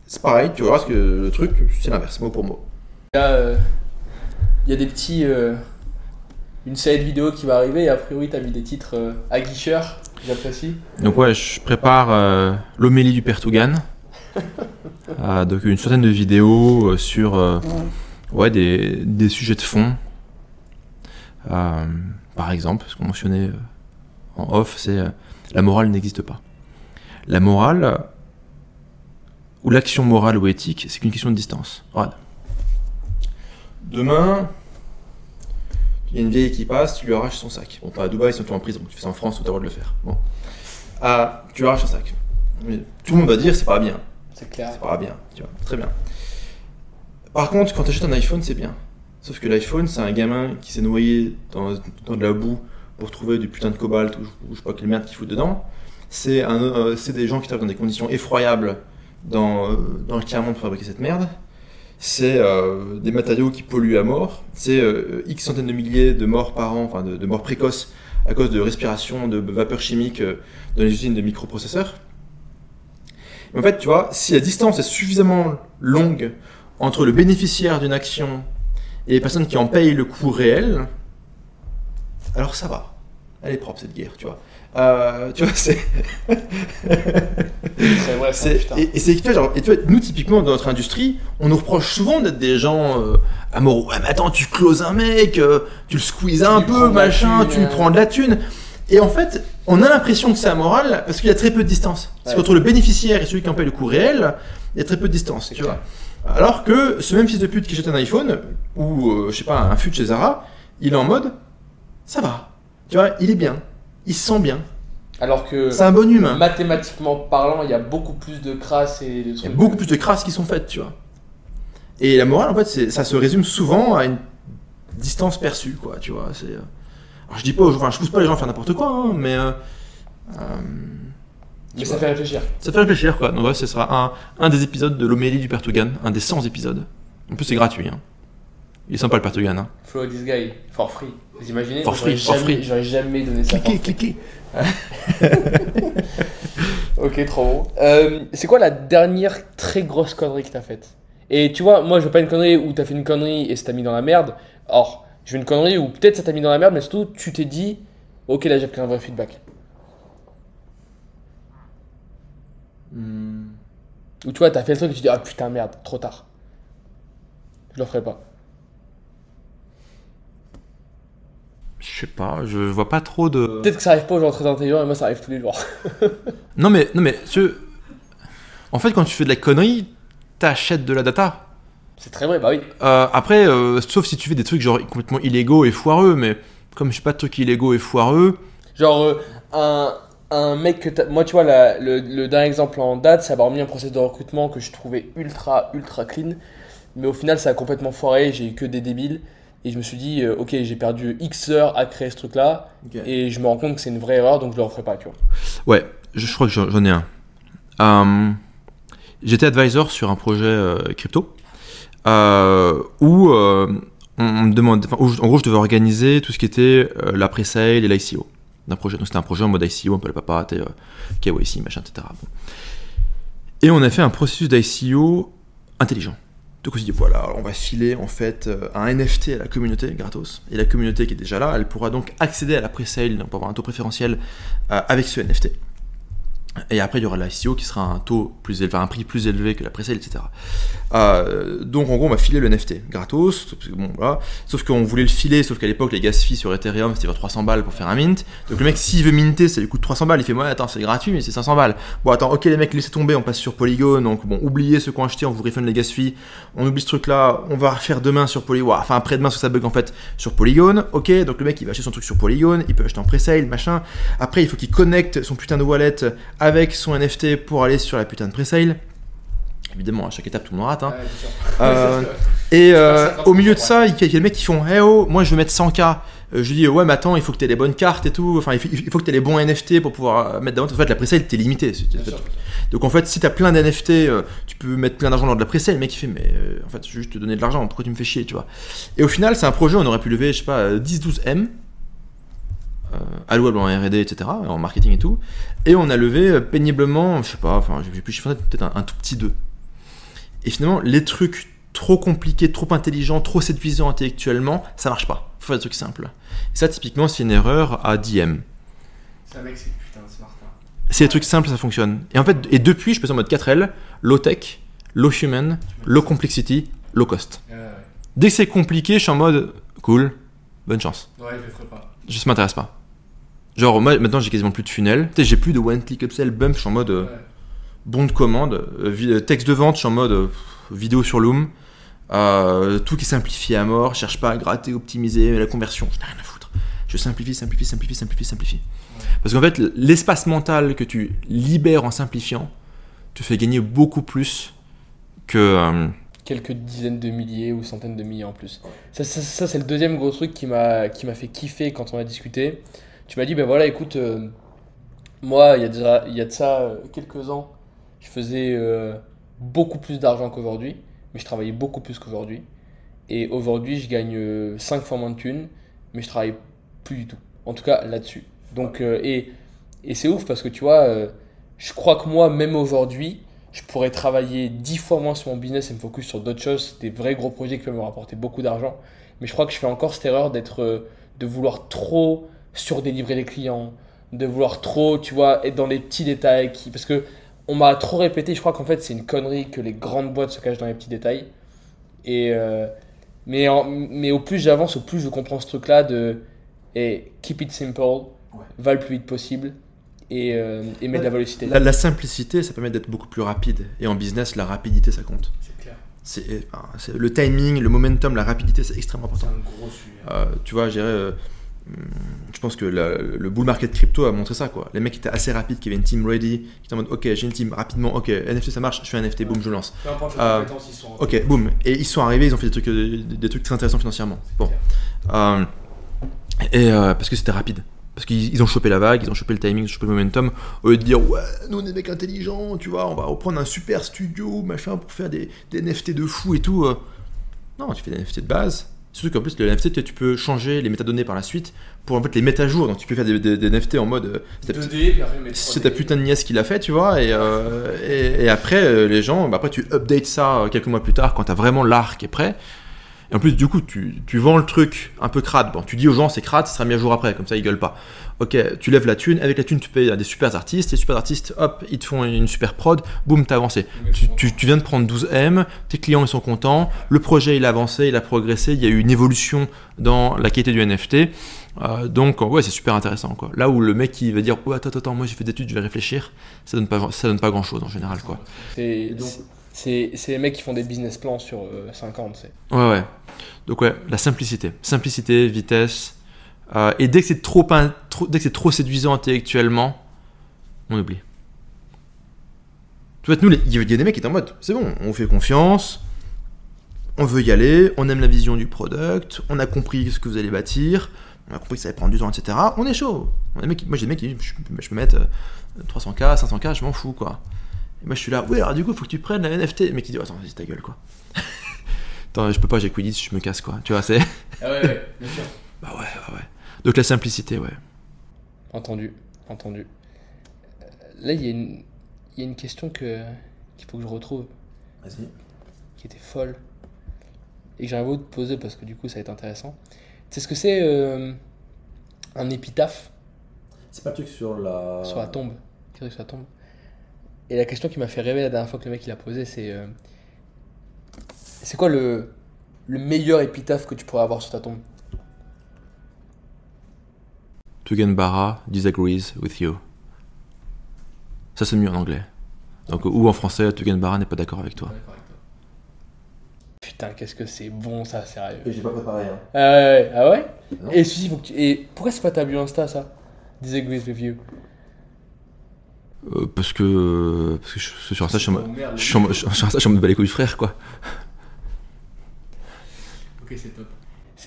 C'est pareil, tu vois, parce que le truc, c'est l'inverse, mot pour mot. Il y a des petits... une série de vidéos qui va arriver, et a priori t'as mis des titres aguicheurs, j'apprécie. Donc ouais, je prépare l'homélie du Père Tougan. Donc une centaine de vidéos sur des sujets de fond. Par exemple, ce qu'on mentionnait en off, c'est la morale n'existe pas. La morale, ou l'action morale ou éthique, c'est qu'une question de distance. Regarde. Demain, il y a une vieille qui passe, tu lui arraches son sac. Bon, pas à Dubaï, ils sont en prison. Tu fais ça en France, tu as le droit de le faire. Bon. Tu lui arraches un sac. Mais tout le monde va dire c'est pas bien. C'est clair. C'est pas bien, tu vois. Très bien. Par contre, quand tu achètes un iPhone, c'est bien. Sauf que l'iPhone, c'est un gamin qui s'est noyé dans de la boue pour trouver du putain de cobalt ou je sais pas quelle merde qu'il fout dedans. C'est des gens qui travaillent dans des conditions effroyables dans le tiers-monde pour fabriquer cette merde. C'est des matériaux qui polluent à mort. C'est X centaines de milliers de morts par an, enfin de morts précoces à cause de respiration, de vapeurs chimiques dans les usines de microprocesseurs. Mais en fait, tu vois, si la distance est suffisamment longue entre le bénéficiaire d'une action et les personnes qui en payent le coût réel, alors ça va. Elle est propre cette guerre, tu vois. Tu vois, c'est... c'est vrai, ça, putain. Et c'est tu vois, nous, typiquement, dans notre industrie, on nous reproche souvent d'être des gens amoureux. Ouais, mais attends, tu closes un mec, tu le squeezes un peu, machin, tu lui prends de la thune. Et en fait, on a l'impression que c'est amoral parce qu'il y a très peu de distance. Parce qu'entre le bénéficiaire et celui qui en paye le coût réel, il y a très peu de distance, tu vois. Alors que ce même fils de pute qui jette un iPhone, ou je sais pas, un fut chez Zara, il est en mode, ça va. Tu vois, il est bien. Il se sent bien. Alors que, c'est un bon humain. Mathématiquement parlant, il y a beaucoup plus de crasses et de trucs. Il y a beaucoup plus de crasses qui sont faites, tu vois. Et la morale, en fait, ça se résume souvent à une distance perçue, quoi, tu vois. Alors, je dis pas, je pousse pas les gens à faire n'importe quoi, hein, mais ça fait réfléchir. Ça fait réfléchir, quoi. Donc ouais, ce sera un des épisodes de l'homélie du Père Tougan, un des 100 épisodes. En plus, c'est gratuit, hein. Il est sympa le Père Tougan, hein. Follow this guy, for free. Vous imaginez? For free. J'aurais jamais donné ça. Cliquez. Ok, trop bon. C'est quoi la dernière très grosse connerie que t'as faite? Et tu vois, moi je veux pas une connerie où t'as fait une connerie et ça t'a mis dans la merde. Or, je veux une connerie où peut-être ça t'a mis dans la merde, mais surtout tu t'es dit, ok là j'ai pris un vrai feedback. Ou tu vois, t'as fait le truc et tu dis, ah putain merde, trop tard. Je le ferai pas. Je sais pas, je vois pas trop de. Peut-être que ça arrive pas aux gens très intelligents et moi ça arrive tous les jours. Non mais en fait, quand tu fais de la connerie, t'achètes de la data. C'est très vrai, bah oui. Après, sauf si tu fais des trucs genre complètement illégaux et foireux, mais comme je fais pas de trucs illégaux et foireux. Genre, un mec que moi tu vois, le dernier exemple en date, ça m'a remis un process de recrutement que je trouvais ultra clean. Mais au final, ça a complètement foiré, j'ai eu que des débiles. Et je me suis dit, ok, j'ai perdu X heures à créer ce truc-là. Ok. Et je me rends compte que c'est une vraie erreur, donc je le referai pas, tu vois. Ouais, je crois que j'en ai un. J'étais advisor sur un projet crypto où on me demande, en gros, je devais organiser tout ce qui était la pre-sale et l'ICO d'un projet. Donc c'était un projet en mode ICO, un peu le papa, KYC, machin, etc. Bon. Et on a fait un processus d'ICO intelligent. Donc on s'est dit, voilà, on va filer en fait un NFT à la communauté gratos. Et la communauté qui est déjà là, elle pourra donc accéder à la pre-sale pour avoir un taux préférentiel avec ce NFT. Et après, il y aura l'ICO qui sera un taux plus élevé, un prix plus élevé que la pre-sale, etc. Donc en gros, on va filer le NFT gratos. Bon, voilà. Sauf qu'on voulait le filer, sauf qu'à l'époque, les gas fees sur Ethereum, c'était vers 300 balles pour faire un mint. Donc le mec, s'il veut minter, ça lui coûte 300 balles. Il fait, ouais, attends, c'est gratuit, mais c'est 500 balles. Bon, attends, ok, les mecs, laissez tomber, on passe sur Polygon. Donc bon, oubliez ceux qui ont acheté, on vous refund les gas fees. On oublie ce truc-là, on va refaire demain sur Polygon. Enfin, après-demain, parce que ça bug en fait, sur Polygon. Ok, donc le mec, il va acheter son truc sur Polygon, il peut acheter en pre-sale, machin. Après, il faut qu'il connecte son putain de wallet avec son NFT pour aller sur la putain de pre-sale. Évidemment, à chaque étape, tout le monde rate. Hein. Au milieu de ça, il y a les mecs qui font hey oh, moi je veux mettre 100K. Je lui dis ouais, mais attends, il faut que tu aies les bonnes cartes et tout. Enfin, il faut que tu aies les bons NFT pour pouvoir mettre d'avant. En fait, la pre-sale, t'es limité. Donc, en fait, si tu as plein d'NFT, tu peux mettre plein d'argent lors de la pre-sale. Le mec, il fait mais en fait, je vais juste te donner de l'argent. Pourquoi tu me fais chier, tu vois. Et au final, c'est un projet, on aurait pu lever, je sais pas, 10-12 M. Allouable en R&D, etc., en marketing et tout. Et on a levé péniblement, je sais pas, enfin, j'ai plus chiffré, peut-être un tout petit 2. Et finalement, les trucs trop compliqués, trop intelligents, trop séduisants intellectuellement, ça marche pas. Faut faire des trucs simples. Et ça, typiquement, c'est une erreur à 10 M. C'est un mec, c'est putain de smart. Hein. C'est des trucs simples, ça fonctionne. Et en fait, depuis, je passe en mode 4L, low tech, low human, low complexity, low cost. Dès que c'est compliqué, je suis en mode cool, bonne chance. Ouais, je le ferai pas. Ça m'intéresse pas. Genre, moi, maintenant, j'ai quasiment plus de funnel. Tu sais, j'ai plus de one-click upsell bump, je suis en mode bon de commande. Texte de vente, je suis en mode vidéo sur Loom. Tout qui est simplifié à mort. Je cherche pas à gratter, optimiser la conversion. Je n'ai rien à foutre. Je simplifie. Ouais. Parce qu'en fait, l'espace mental que tu libères en simplifiant te fait gagner beaucoup plus que... quelques dizaines de milliers ou centaines de milliers en plus. Ça c'est le deuxième gros truc qui m'a fait kiffer quand on a discuté. Tu m'as dit, ben voilà, écoute, moi, il y a de ça quelques ans, je faisais beaucoup plus d'argent qu'aujourd'hui, mais je travaillais beaucoup plus qu'aujourd'hui. Et aujourd'hui, je gagne 5 fois moins de thunes, mais je travaille plus du tout. En tout cas, là-dessus. Donc, et c'est ouf parce que tu vois, je crois que moi, même aujourd'hui, je pourrais travailler 10 fois moins sur mon business et me focus sur d'autres choses, des vrais gros projets qui peuvent me rapporter beaucoup d'argent. Mais je crois que je fais encore cette erreur de vouloir trop surdélivrer les clients, de vouloir trop, tu vois, être dans les petits détails. Parce que on m'a trop répété, je crois qu'en fait c'est une connerie que les grandes boîtes se cachent dans les petits détails. Mais au plus j'avance, au plus je comprends ce truc-là de keep it simple, va le plus vite possible. Et mettre de la vélocité. La simplicité, ça permet d'être beaucoup plus rapide. Et en business, la rapidité, ça compte. C'est clair. C'est le timing, le momentum, la rapidité, c'est extrêmement important. C'est un gros sujet. Tu vois, je pense que le bull market crypto a montré ça, quoi. Les mecs étaient assez rapides, qui avaient une team ready, qui étaient en mode ok, j'ai une team rapidement, ok, NFT ça marche, je fais un NFT, boum, je lance. Peu importe les compétences, ils sont. Ok, boum. Et ils sont arrivés, ils ont fait des trucs très intéressants financièrement. Bon. Parce que c'était rapide. Parce qu'ils ont chopé la vague, ils ont chopé le timing, ils ont chopé le momentum. Au lieu de dire, ouais, nous on est des mecs intelligents, tu vois, on va reprendre un super studio, machin, pour faire des NFT de fou et tout. Non, tu fais des NFT de base, Surtout qu'en plus, le NFT, tu peux changer les métadonnées par la suite pour en fait les mettre à jour. Donc tu peux faire des NFT en mode. 2D, puis après, mettre C'est 3D. ta putain de nièce qui l'a fait, tu vois. Et après, les gens, après tu updates ça quelques mois plus tard quand t'as vraiment l'art qui est prêt. Et en plus, du coup, tu vends le truc un peu crade. Bon, tu dis aux gens, c'est crade, ça sera mis à jour après, comme ça ils gueulent pas. Ok, tu lèves la thune, avec la thune, tu payes à des super artistes. Les super artistes, hop, ils te font une super prod, boum, t'as avancé. Tu viens de prendre 12 M, tes clients ils sont contents, le projet il a avancé, il a progressé, il y a eu une évolution dans la qualité du NFT. Donc, ouais, c'est super intéressant, quoi. Là où le mec qui va dire, ouais, attends, moi j'ai fait des études, je vais réfléchir, ça donne pas grand chose en général, quoi. C'est les mecs qui font des business plans sur 5 ans, tu sais. Ouais. Donc ouais, la simplicité. Simplicité, vitesse. Et dès que c'est trop séduisant intellectuellement, on oublie. Tu vois, nous, il y a des mecs qui étaient en mode, c'est bon, on fait confiance, on veut y aller, on aime la vision du product, on a compris ce que vous allez bâtir, on a compris que ça allait prendre du temps, etc. On est chaud. Moi, j'ai des mecs qui disent, je peux mettre 300K, 500K, je m'en fous, quoi. Et moi, je suis là, oui, alors du coup, il faut que tu prennes la NFT. Le mec qui dit, attends, vas-y, ta gueule, quoi. Attends, je peux pas, j'ai Quidditch, je me casse, quoi. Tu vois, c'est. Ah ouais, bien sûr. Bah ouais. Donc la simplicité, ouais. Entendu. Là, il y a une question qu'il faut que je retrouve, Vas-y. qui était folle, et que j'aimerais vous te poser parce que du coup, ça va être intéressant. Tu sais ce que c'est un épitaphe C'est pas le truc sur la. sur la tombe? Sur la tombe. Et la question qui m'a fait rêver la dernière fois que le mec il a posé, c'est quoi le meilleur épitaphe que tu pourrais avoir sur ta tombe? Tugendbara disagrees with you. Ça c'est mieux en anglais. Donc, ou en français, Tugendbara n'est pas d'accord avec toi. Putain, qu'est-ce que c'est bon ça, sérieux. Et j'ai pas préparé. Hein. Ah ouais? Non. Et celui-ci, et pourquoi c'est pas ta bio Insta ça? Disagrees with you. Parce que sur ça, je suis en mode bas les couilles frère, quoi. Ok, c'est top.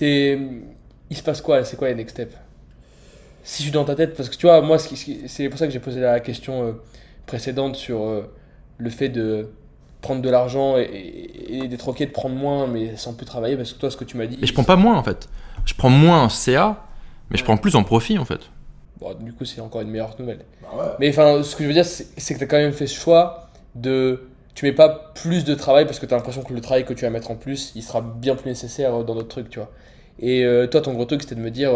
Il se passe quoi? C'est quoi les next steps? Si je suis dans ta tête, parce que tu vois, moi, c'est pour ça que j'ai posé la question précédente sur le fait de prendre de l'argent et d'être ok de prendre moins, mais sans plus travailler, parce que toi, ce que tu m'as dit. Et je prends pas moins en fait. Je prends moins en CA, mais je prends plus en profit en fait. Bon, du coup, c'est encore une meilleure nouvelle. Bah ouais. Mais enfin, ce que je veux dire, c'est que tu as quand même fait ce choix de. Tu mets pas plus de travail parce que tu as l'impression que le travail que tu vas mettre en plus, il sera bien plus nécessaire dans d'autres trucs, tu vois. Et toi, ton gros truc, c'était de me dire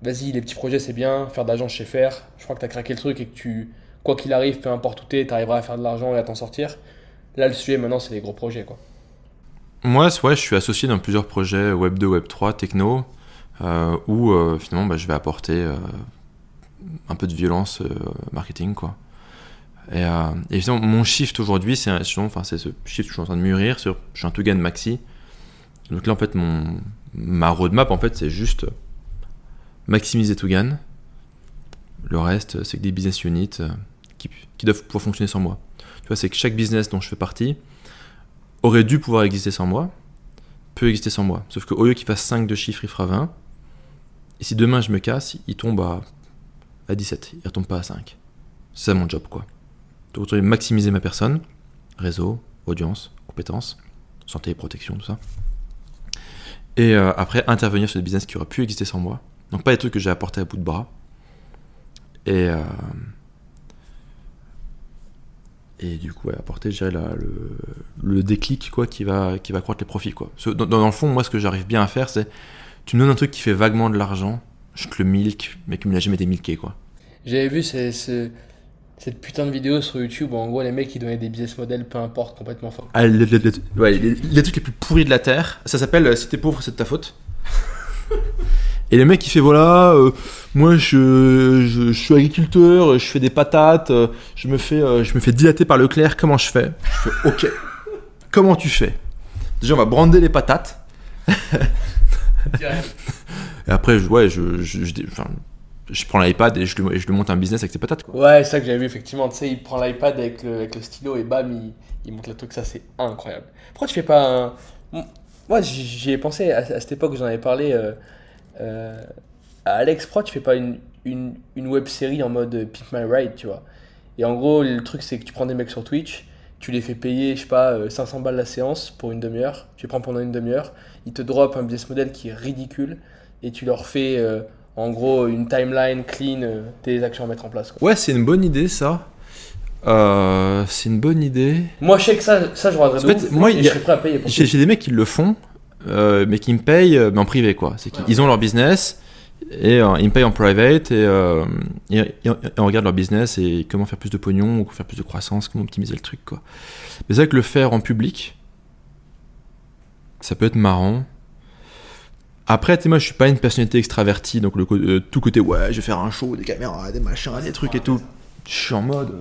vas-y, les petits projets, c'est bien, faire de l'argent, je sais faire. Je crois que tu as craqué le truc et que quoi qu'il arrive, peu importe où tu es, tu arriveras à faire de l'argent et à t'en sortir. Là, le sujet maintenant, c'est les gros projets, quoi. Moi, ouais, je suis associé dans plusieurs projets Web 2, Web 3, techno, où finalement je vais apporter un peu de violence marketing, quoi. Et finalement, mon shift aujourd'hui, c'est ce shift que je suis en train de mûrir sur. Je suis un Tugan Maxi. Donc là, en fait, ma roadmap, en fait, c'est juste maximiser Tugan. Le reste, c'est que des business units qui doivent pouvoir fonctionner sans moi. Tu vois, c'est que chaque business dont je fais partie aurait dû pouvoir exister sans moi, peut exister sans moi. Sauf qu'au lieu qu'il fasse 5 de chiffres, il fera 20. Et si demain je me casse, il tombe à 17. Il ne retombe pas à 5. C'est ça mon job, quoi. Donc, je dois maximiser ma personne, réseau, audience, compétences, santé et protection, tout ça. Et après, intervenir sur des business qui auraient pu exister sans moi. Donc, pas des trucs que j'ai apportés à bout de bras. Et du coup, ouais, apporter, je dirais, le déclic, quoi, qui va accroître les profits, quoi. Dans le fond, moi, ce que j'arrive bien à faire, c'est tu me donnes un truc qui fait vaguement de l'argent, je te le milk, mais qui me l'a jamais été milké, quoi. J'avais vu cette putain de vidéo sur YouTube où en gros les mecs ils donnaient des business models peu importe complètement fort. Ah, les trucs les plus pourris de la terre, ça s'appelle si t'es pauvre c'est de ta faute. Et le mec il fait voilà, moi je suis agriculteur, je fais des patates, je me fais dilater par Leclerc, comment je fais? Je fais ok. Comment tu fais? Déjà on va brander les patates. Et après je prends l'iPad et je lui monte un business avec ses patates, quoi. Ouais, c'est ça que j'avais vu effectivement, tu sais, il prend l'iPad avec le stylo et bam, il monte le truc, ça c'est incroyable. Pourquoi tu fais pas un... Moi j'y ai pensé à cette époque où j'en avais parlé à Alex, pourquoi tu fais pas une web série en mode Pick My Ride, tu vois? Et en gros, le truc c'est que tu prends des mecs sur Twitch, tu les fais payer, je sais pas, 500 balles la séance pour une demi-heure, tu les prends pendant une demi-heure, ils te drop un business model qui est ridicule et tu leur fais en gros une timeline clean des actions à mettre en place, quoi. Ouais, c'est une bonne idée ça. C'est une bonne idée. Moi je sais que ça je regarderais de En fait, ouf, moi, et je serais prêt à payer pour ça. J'ai des mecs qui le font, mais qui me payent mais en privé quoi. C'est qu'ils ont leur business et ils me payent en private et on regarde leur business et comment faire plus de pognon ou faire plus de croissance, comment optimiser le truc quoi. Mais c'est vrai que le faire en public, ça peut être marrant. Après, tu sais, moi je suis pas une personnalité extravertie, donc tout côté ouais, je vais faire un show, des caméras, des machins, des trucs et tout. Je suis en mode.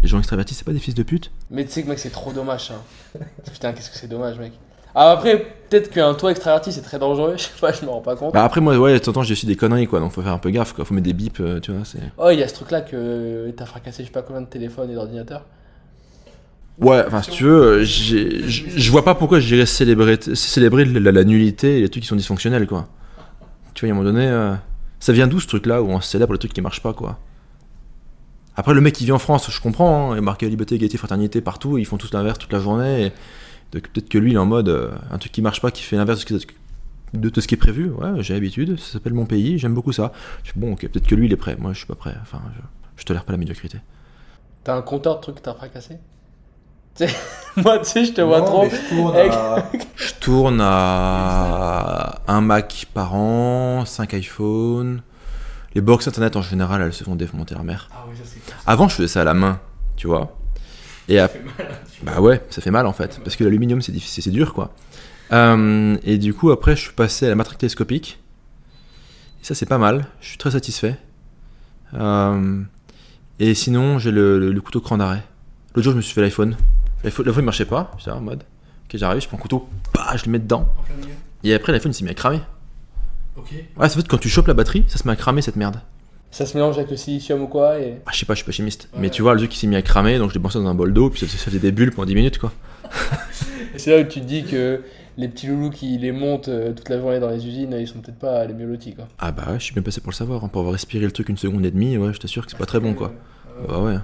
Les gens extravertis, c'est pas des fils de pute? Mais tu sais que mec c'est trop dommage hein. Putain qu'est-ce que c'est dommage mec. Ah après peut-être qu'un toi extraverti c'est très dangereux, je sais pas, je me rends pas compte. Bah après moi ouais, de temps en temps j'ai aussi des conneries quoi, donc faut faire un peu gaffe quoi, faut mettre des bips, tu vois, c'est... Oh il y a ce truc là que t'as fracassé je sais pas combien de téléphones et d'ordinateurs. Ouais, enfin si tu veux, je vois pas pourquoi j'irais célébrer la nullité et les trucs qui sont dysfonctionnels quoi. Tu vois, à un moment donné, ça vient d'où ce truc là où on se célèbre les trucs qui marchent pas quoi. Après le mec qui vit en France, je comprends, hein, il est marqué liberté, égalité, fraternité partout, ils font tous l'inverse toute la journée, et donc peut-être que lui il est en mode un truc qui marche pas, qui fait l'inverse de ce qui est prévu, ouais j'ai l'habitude, ça s'appelle mon pays, j'aime beaucoup ça. Je fais, bon ok, peut-être que lui il est prêt, moi je suis pas prêt, enfin je tolère pas la médiocrité. T'as un compteur de trucs que t'as fracassé? Moi tu sais je te vois trop. Je tourne à un Mac par an, 5 iPhones. Les box internet en général elles se font démonter la mère. Ah oui, ça c'est cool. Avant je faisais ça à la main, tu vois. Et Ça fait mal. bah ouais, ça fait mal en fait, parce que l'aluminium c'est difficile, c'est dur quoi. Et du coup après je suis passé à la matrice télescopique. Et ça c'est pas mal, je suis très satisfait. Et sinon j'ai le couteau cran d'arrêt. L'autre jour je me suis fait l'iPhone. L'iPhone il marchait pas, j'étais en mode, ok j'arrive, je prends le couteau, bah, je le mets dedans. En plein milieu. Et après l'iPhone il s'est mis à cramer. Ok. Ouais, c'est en fait quand tu chopes la batterie, ça se met à cramer cette merde. Ça se mélange avec le silicium ou quoi et... Ah, je sais pas, je suis pas chimiste. Ouais. Mais tu vois, le truc qui s'est mis à cramer, donc je l'ai pensé dans un bol d'eau, puis ça faisait des bulles pendant 10 minutes quoi. Et c'est là où tu te dis que les petits loulous qui les montent toute la journée dans les usines, ils sont peut-être pas les mieux lotis quoi. Ah bah ouais, je suis bien passé pour le savoir, hein. Pour avoir respiré le truc 1 seconde et demie, ouais, je t'assure que c'est pas très bon quoi. Bah ouais.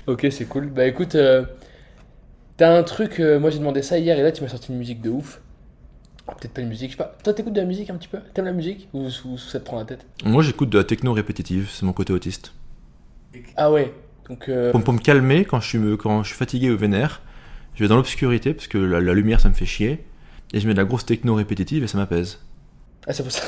Ok c'est cool. Bah écoute, t'as un truc, moi j'ai demandé ça hier et là tu m'as sorti une musique de ouf. Ah, peut-être pas une musique, je sais pas. Toi t'écoutes de la musique un petit peu? T'aimes la musique ou ça te prend la tête? Moi j'écoute de la techno répétitive, c'est mon côté autiste. Ah ouais, donc Pour me calmer quand je suis fatigué ou vénère, je vais dans l'obscurité parce que la lumière ça me fait chier, et je mets de la grosse techno répétitive et ça m'appelle. ah c'est pour ça.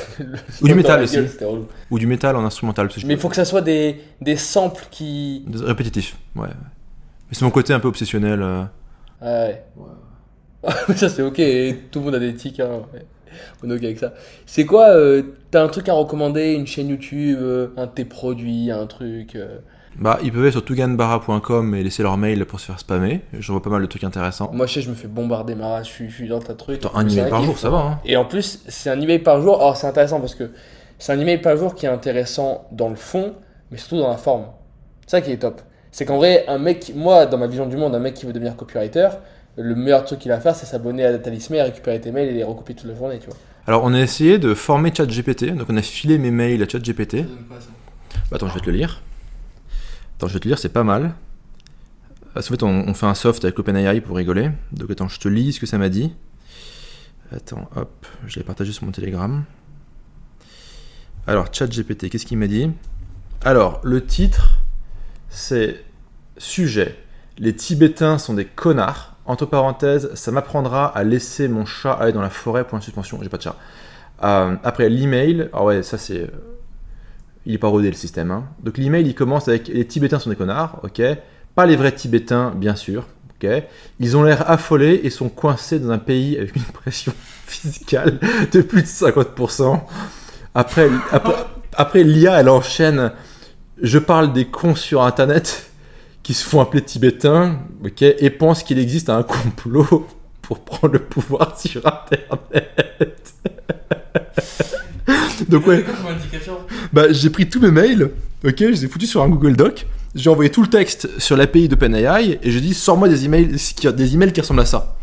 Ou du métal Dans la aussi. gueule, c'était relou. Ou du métal en instrumental. Parce que Mais il faut que ça soit des samples qui... Répétitif, ouais. Mais c'est mon côté un peu obsessionnel. Ah ouais. Ça c'est ok, et tout le monde a des tics, hein. Ouais. On est ok avec ça. C'est quoi, t'as un truc à recommander, une chaîne YouTube, un de tes produits, un truc Bah, ils peuvent aller sur touganbarra.com et laisser leur mail pour se faire spammer. J'en vois pas mal de trucs intéressants. Moi je sais, je me fais bombarder ma race, je suis dans ta truc. Attends, un C'est email par kiff, jour, ça va, hein. Et en plus, c'est un email par jour. Alors c'est intéressant parce que c'est un email par jour qui est intéressant dans le fond, mais surtout dans la forme. C'est ça qui est top. C'est qu'en vrai, un mec, moi dans ma vision du monde, un mec qui veut devenir copywriter, le meilleur truc qu'il a à faire, c'est s'abonner à Talismé, récupérer tes mails et les recopier toute la journée, tu vois. Alors, on a essayé de former ChatGPT. Donc, on a filé mes mails à ChatGPT. Ça donne quoi ça? Bah, attends, je vais te le lire. C'est pas mal. En fait, on fait un soft avec OpenAI pour rigoler. Donc, attends, je te lis ce que ça m'a dit. Attends, hop, je l'ai partagé sur mon Telegram. Alors, ChatGPT, qu'est-ce qu'il m'a dit? Alors, le titre, c'est sujet. Les Tibétains sont des connards. Entre parenthèses, ça m'apprendra à laisser mon chat aller dans la forêt, point de suspension. J'ai pas de chat. Après, l'email. Ah ouais, ça c'est. Il est pas rodé le système. Hein. Donc, l'email, il commence avec les Tibétains sont des connards, ok. Pas les vrais Tibétains, bien sûr, ok. Ils ont l'air affolés et sont coincés dans un pays avec une pression fiscale de plus de 50%. Après l'IA, elle enchaîne. Je parle des cons sur Internet qui se font appeler tibétains, ok, et pensent qu'il existe un complot pour prendre le pouvoir sur Internet. Donc ouais, Quoi comme indication? bah j'ai pris tous mes mails, ok, je les ai foutus sur un Google Doc, j'ai envoyé tout le texte sur l'API d'OpenAI et j'ai dit sors-moi des emails qui ressemblent à ça.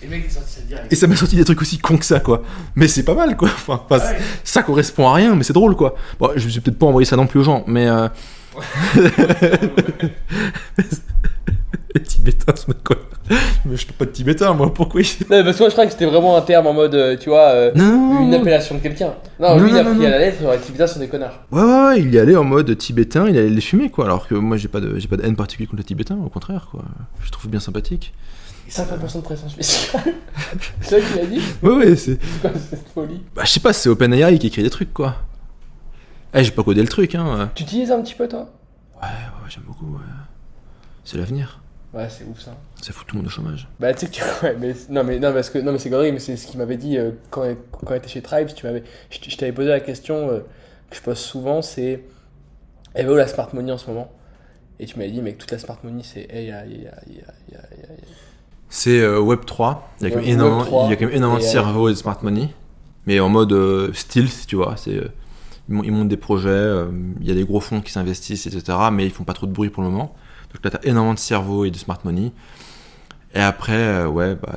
Et le mec est sorti ça direct. Et ça m'a sorti des trucs aussi cons que ça, quoi. Mais c'est pas mal, quoi. Enfin, Ouais. ça correspond à rien, mais c'est drôle, quoi. Bon, je vais peut-être pas envoyer ça non plus aux gens, mais... Les Tibétains, c'est quoi? Mais je peux pas de Tibétain, moi, pourquoi Non, parce que moi je crois que c'était vraiment un terme en mode, tu vois, Non. une appellation de quelqu'un. Non, Non, lui il a non, pris non. à la lettre, genre les Tibétains sont des connards. Ouais, il y allait en mode tibétain, il allait les fumer, quoi. Alors que moi, j'ai pas de haine particulière contre les Tibétains, au contraire, quoi. Je les trouve bien sympathiques. 50% de pression spéciale. C'est ça qu'il a dit? Ouais, c'est... C'est quoi cette folie? Bah, je sais pas, c'est OpenAI qui écrit des trucs, quoi. Eh, j'ai pas codé le truc, hein. Tu utilises un petit peu toi? Ouais, j'aime beaucoup, ouais. C'est l'avenir. Ouais, c'est ouf ça. Ça fout tout le monde au chômage. Bah tu sais que tu... Ouais, mais c'est gaulerie, mais c'est ce qu'il m'avait dit quand il était chez Tribes. Je t'avais posé la question que je pose souvent, c'est elle va où la smart money en ce moment? Et tu m'avais dit mec, toute la smart money c'est C'est Web3. Il y a quand même énormément de et, cerveaux et de smart money. Mais en mode stealth, tu vois. Ils montent des projets, il y a des gros fonds qui s'investissent, etc. Mais ils font pas trop de bruit pour le moment. Donc là, t'as énormément de cerveaux et de smart money. Et après,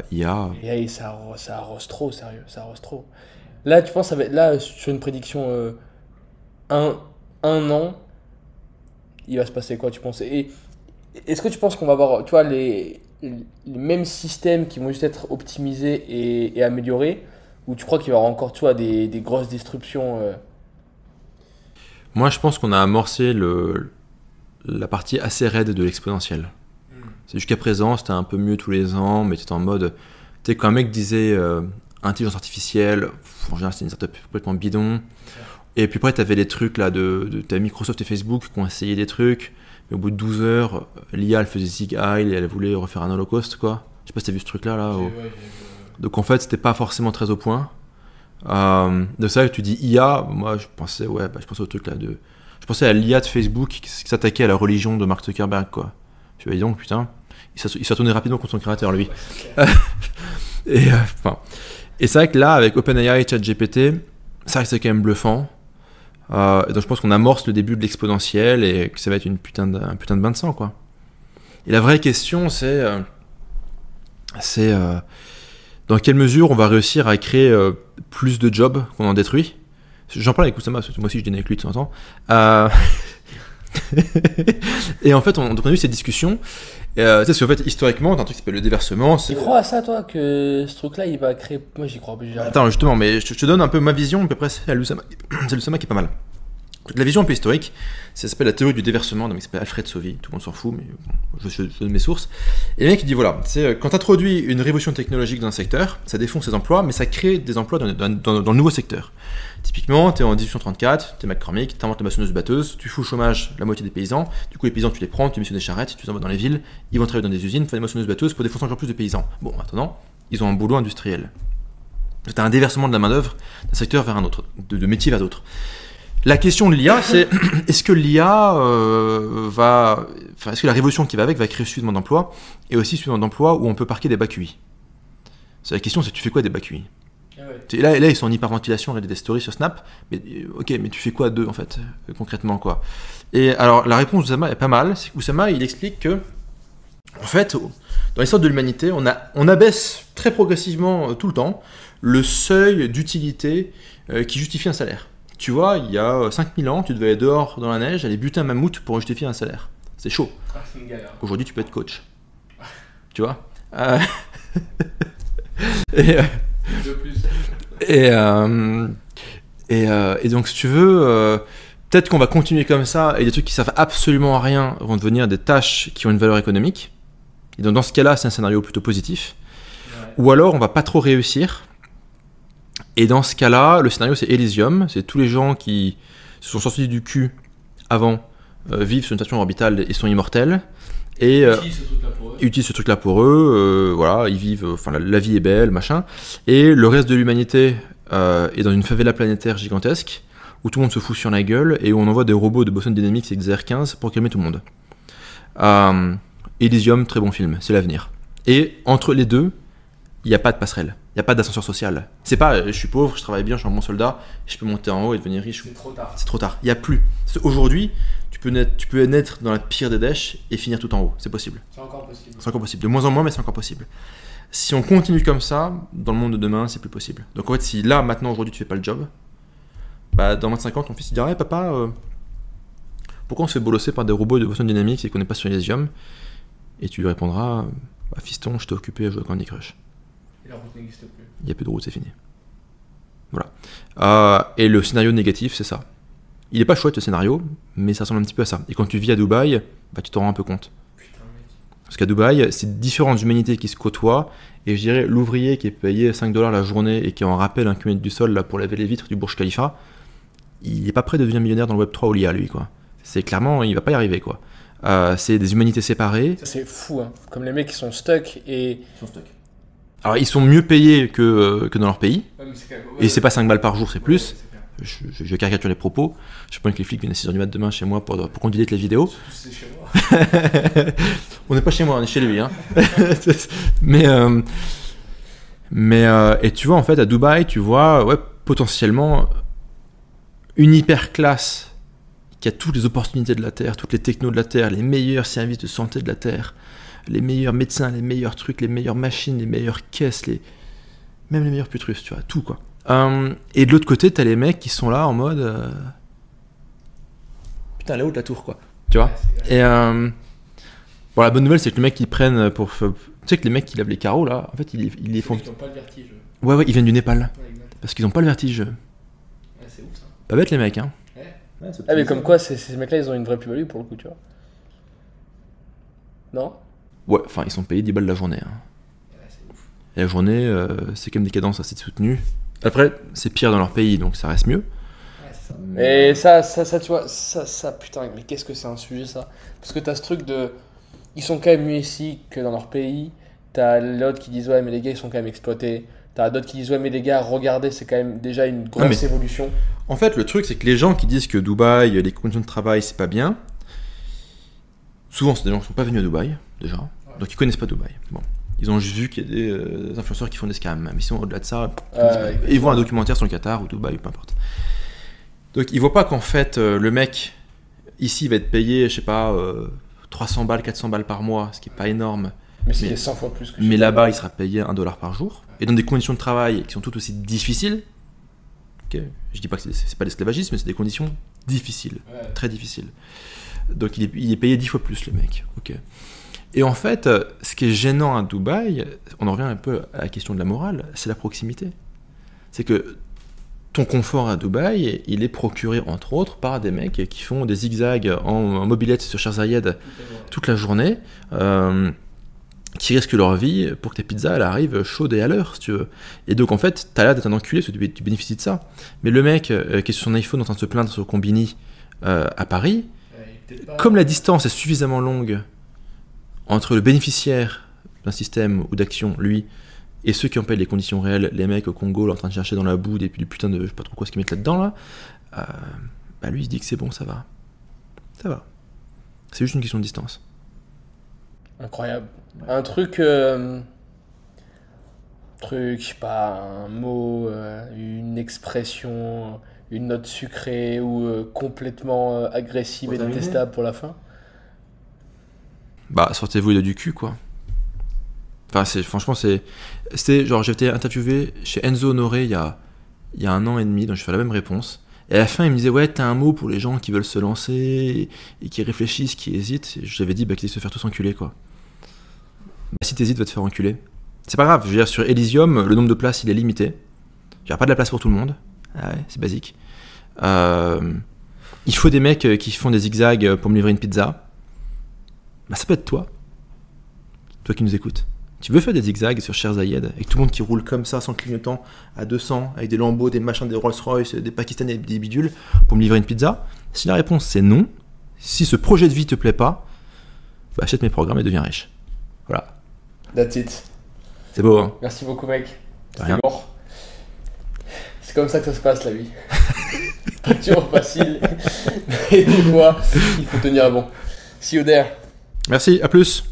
IA. Et ça arrose trop, sérieux, ça arrose trop. Là, tu penses, ça va être là, sur une prédiction, un an, il va se passer quoi, tu penses? Et est-ce que tu penses qu'on va avoir, tu vois, les mêmes systèmes qui vont juste être optimisés et améliorés, ou tu crois qu'il y aura encore, tu vois, des grosses disruptions Moi, je pense qu'on a amorcé la partie assez raide de l'exponentiel. C'est jusqu'à présent, c'était un peu mieux tous les ans, mais t'étais en mode... Tu sais, quand un mec disait intelligence artificielle, en général, c'était une startup complètement bidon. Et puis après, t'avais les trucs là t'avais Microsoft et Facebook qui ont essayé des trucs, mais au bout de 12 heures, l'IA, elle faisait zig heil et elle voulait refaire un holocauste, quoi. Je sais pas si t'as vu ce truc-là, là. Donc en fait, c'était pas forcément très au point. De ça, tu dis IA, moi, je pensais au truc là Je pensais à l'IA de Facebook qui s'attaquait à la religion de Mark Zuckerberg, quoi. Tu vois, dis donc, putain, il s'est tourné rapidement contre son créateur, lui. Et c'est vrai que là, avec OpenAI et ChatGPT, c'est vrai que c'est quand même bluffant. Et donc je pense qu'on amorce le début de l'exponentiel et que ça va être un putain de bain de sang, quoi. Et la vraie question, c'est dans quelle mesure on va réussir à créer plus de jobs qu'on en détruit. J'en parle avec Oussama, parce que moi aussi je dîne avec lui de temps en temps. Et en fait, on a eu cette discussion. Tu sais, parce qu'en fait, historiquement, t'as un truc qui s'appelle le déversement. Tu crois à ça, toi, que ce truc-là, il va créer... Moi, j'y crois. Attends, justement, mais je te donne un peu ma vision, puis après, c'est Oussama qui est pas mal. Donc, la vision un peu historique, ça s'appelle la théorie du déversement, d'un mec qui s'appelle Alfred Sauvy, tout le monde s'en fout, mais bon, je donne mes sources. Et le mec, il dit voilà, c'est quand t'introduis une révolution technologique dans un secteur, ça défonce ses emplois, mais ça crée des emplois dans le nouveau secteur. Typiquement, t'es en 1834, t'es McCormick, t'inventes la moissonneuse-batteuse, tu fous au chômage la moitié des paysans, du coup les paysans tu les prends, tu mets sur des charrettes, tu les envoies dans les villes, ils vont travailler dans des usines, faire des moissonneuses-batteuses pour défoncer encore plus de paysans. Bon, maintenant, ils ont un boulot industriel. C'est un déversement de la main-d'œuvre d'un secteur vers un autre, de métier vers d'autres. La question de l'IA, c'est est-ce que l'IA est-ce que la révolution qui va avec va créer suffisamment d'emplois et aussi suffisamment d'emplois où on peut parquer des bacs QI? C'est la question, c'est tu fais quoi des bacs QI? Là, ils sont en hyperventilation, regarder des stories sur Snap, mais ok, mais tu fais quoi d'eux en fait, concrètement, quoi? Et alors, la réponse d'Oussama est pas mal. C'est qu'Oussama, il explique que, en fait, dans l'histoire de l'humanité, on abaisse très progressivement tout le temps le seuil d'utilité qui justifie un salaire. Tu vois, il y a 5000 ans, tu devais aller dehors dans la neige, aller buter un mammouth pour justifier un salaire. C'est chaud. C'est une galère. Aujourd'hui, tu peux être coach. Tu vois De plus. Et donc, si tu veux, peut-être qu'on va continuer comme ça et des trucs qui servent absolument à rien vont devenir des tâches qui ont une valeur économique. Et donc, dans ce cas-là, c'est un scénario plutôt positif. Ouais. Ou alors, on va pas trop réussir. Et dans ce cas-là, le scénario, c'est Elysium. C'est tous les gens qui se sont sortis du cul avant, vivent sur une station orbitale et sont immortels. Et utilisent ce truc-là pour eux. Voilà, ils vivent, la vie est belle, machin. Et le reste de l'humanité est dans une favela planétaire gigantesque où tout le monde se fout sur la gueule et où on envoie des robots de Boston Dynamics XR15 pour calmer tout le monde. Elysium, très bon film, c'est l'avenir. Et entre les deux, il n'y a pas de passerelle, il n'y a pas d'ascenseur social. C'est pas je suis pauvre, je travaille bien, je suis un bon soldat, je peux monter en haut et devenir riche. C'est trop tard. C'est trop tard. Il n'y a plus. Aujourd'hui, tu peux naître dans la pire des dèches et finir tout en haut. C'est possible. C'est encore possible. C'est encore possible. De moins en moins, mais c'est encore possible. Si on continue comme ça, dans le monde de demain, c'est plus possible. Donc en fait, si là, maintenant, aujourd'hui, tu fais pas le job, bah, dans 25 ans, ton fils il dira hey, papa, pourquoi on se fait bolosser par des robots de Boston Dynamics et qu'on n'est pas sur Elysium? Et tu lui répondras bah, fiston, je t'ai occupé à jouer à Candy Crush. Et la route n'existe plus. Il n'y a plus de route, c'est fini. Voilà. Et le scénario négatif, c'est ça. Il est pas chouette le scénario, mais ça ressemble un petit peu à ça. Et quand tu vis à Dubaï, bah, tu t'en rends un peu compte. Putain, mec. Parce qu'à Dubaï, c'est différentes humanités qui se côtoient. Et je dirais, l'ouvrier qui est payé 5$ la journée et qui en rappelle un kilomètre du sol là, pour laver les vitres du Burj Khalifa, il n'est pas prêt de devenir millionnaire dans le Web3 ou l'IA, lui, quoi. C'est clairement, il va pas y arriver, quoi. C'est des humanités séparées. Ça, c'est fou, hein. Comme les mecs qui sont stuck et. Alors, ils sont mieux payés que dans leur pays. Ouais, mais c'est quand même- Et c'est pas 5 balles par jour, c'est plus. Ouais, c'est clair. Je caricature les propos. Je sais pas que les flics viennent à 6h du mat demain chez moi pour qu'on delete les vidéos. Surtout si c'est chez moi. On n'est pas chez moi, on est chez lui. Hein. Et tu vois, en fait, à Dubaï, tu vois ouais, potentiellement une hyper classe qui a toutes les opportunités de la Terre, toutes les technos de la Terre, les meilleurs services de santé de la Terre, les meilleurs médecins, les meilleurs trucs, les meilleures machines, les meilleures caisses, même les meilleurs putrus, tu vois, tout quoi. Et de l'autre côté, t'as les mecs qui sont là en mode putain, là-haut de la tour quoi, tu vois. Ouais, c'est clair. Et bon, la bonne nouvelle, c'est que les mecs qui prennent pour. Tu sais que les mecs qui lavent les carreaux là, en fait, ils les font. Ceux qui n'ont pas le vertige. Ouais, ils viennent du Népal Ouais, exact. parce qu'ils n'ont pas le vertige. Ouais, c'est ouf ça. Pas bête les mecs, hein. Ouais. Ah, mais comme quoi, ces mecs-là, ils ont une vraie plus-value pour le coup, tu vois. Non? Ouais, enfin, ils sont payés 10 balles la journée. Hein. Ouais, c'est ouf. Et la journée, c'est quand même des cadences assez soutenues. Après, c'est pire dans leur pays, donc ça reste mieux. Ouais, c'est ça. Et ça, tu vois, ça, putain, mais qu'est-ce que c'est un sujet ça? Parce que t'as ce truc de. Ils sont quand même mieux ici que dans leur pays. T'as l'autre qui disent ouais, mais les gars, ils sont quand même exploités. T'as d'autres qui disent ouais, mais les gars, regardez, c'est quand même déjà une grosse évolution. En fait, le truc, c'est que les gens qui disent que Dubaï, les conditions de travail, c'est pas bien, souvent, c'est des gens qui sont pas venus à Dubaï, déjà. Donc, ils connaissent pas Dubaï. Bon. Ils ont juste vu qu'il y a des influenceurs qui font des scams. Mais sinon, au-delà de ça, ils voient un documentaire sur le Qatar ou Dubaï, peu importe. Donc, ils voient pas qu'en fait, le mec, ici, va être payé, je sais pas, 300 balles, 400 balles par mois, ce qui est pas énorme. Mais c'est 100 fois plus que Mais là-bas, il sera payé 1$ par jour. Et dans des conditions de travail qui sont tout aussi difficiles. Okay. Je dis pas que c'est pas l'esclavagisme, mais c'est des conditions difficiles. Ouais. Très difficiles. Donc il est payé 10 fois plus, le mec. Okay. Et en fait, ce qui est gênant à Dubaï, on en revient un peu à la question de la morale, c'est la proximité. C'est que ton confort à Dubaï, il est procuré entre autres par des mecs qui font des zigzags en mobilette sur Sheikh Zayed toute la journée, qui risquent leur vie pour que tes pizzas elles arrivent chaudes et à l'heure, si tu veux. Et donc en fait, t'as l'air d'être un enculé parce que tu bénéficies de ça. Mais le mec qui est sur son iPhone en train de se plaindre sur Combini à Paris, comme la distance est suffisamment longue entre le bénéficiaire d'un système ou d'action, lui, et ceux qui en payent les conditions réelles, les mecs au Congo là, en train de chercher dans la boue du putain de je sais pas trop quoi ce qu'ils mettent là-dedans là, bah lui il se dit que c'est bon, ça va. Ça va. C'est juste une question de distance. Incroyable. Un truc, je sais pas, un mot, une expression, une note sucrée ou complètement agressive et détestable pour la fin. Bah, sortez-vous les doigts du cul, quoi. Enfin, franchement, c'était genre, j'ai été interviewé chez Enzo Honoré il y a 1 an et demi, donc j'ai fait la même réponse. Et à la fin, il me disait, ouais, t'as un mot pour les gens qui veulent se lancer et qui réfléchissent, qui hésitent. Et je lui avais dit, bah, qu'ils se faire tous enculer, quoi. Bah, si t'hésites, va te faire enculer. C'est pas grave, je veux dire, sur Elysium, le nombre de places, il est limité. Il n'y a pas de la place pour tout le monde. Ah ouais, c'est basique. Il faut des mecs qui font des zigzags pour me livrer une pizza. Bah, ça peut être toi. Toi qui nous écoutes. Tu veux faire des zigzags sur Sheikh Zayed avec tout le monde qui roule comme ça, sans clignotant, à 200, avec des Lambeaux, des machins, des Rolls-Royce, des Pakistanais, des bidules, pour me livrer une pizza? Si la réponse c'est non, si ce projet de vie te plaît pas, bah, achète mes programmes et deviens riche. Voilà. That's it. C'est beau, hein? Merci beaucoup, mec. C'était Rien. lourd. C'est comme ça que ça se passe, la vie. Pas toujours facile. Mais des fois, il faut tenir bon. See you there. Merci, à plus.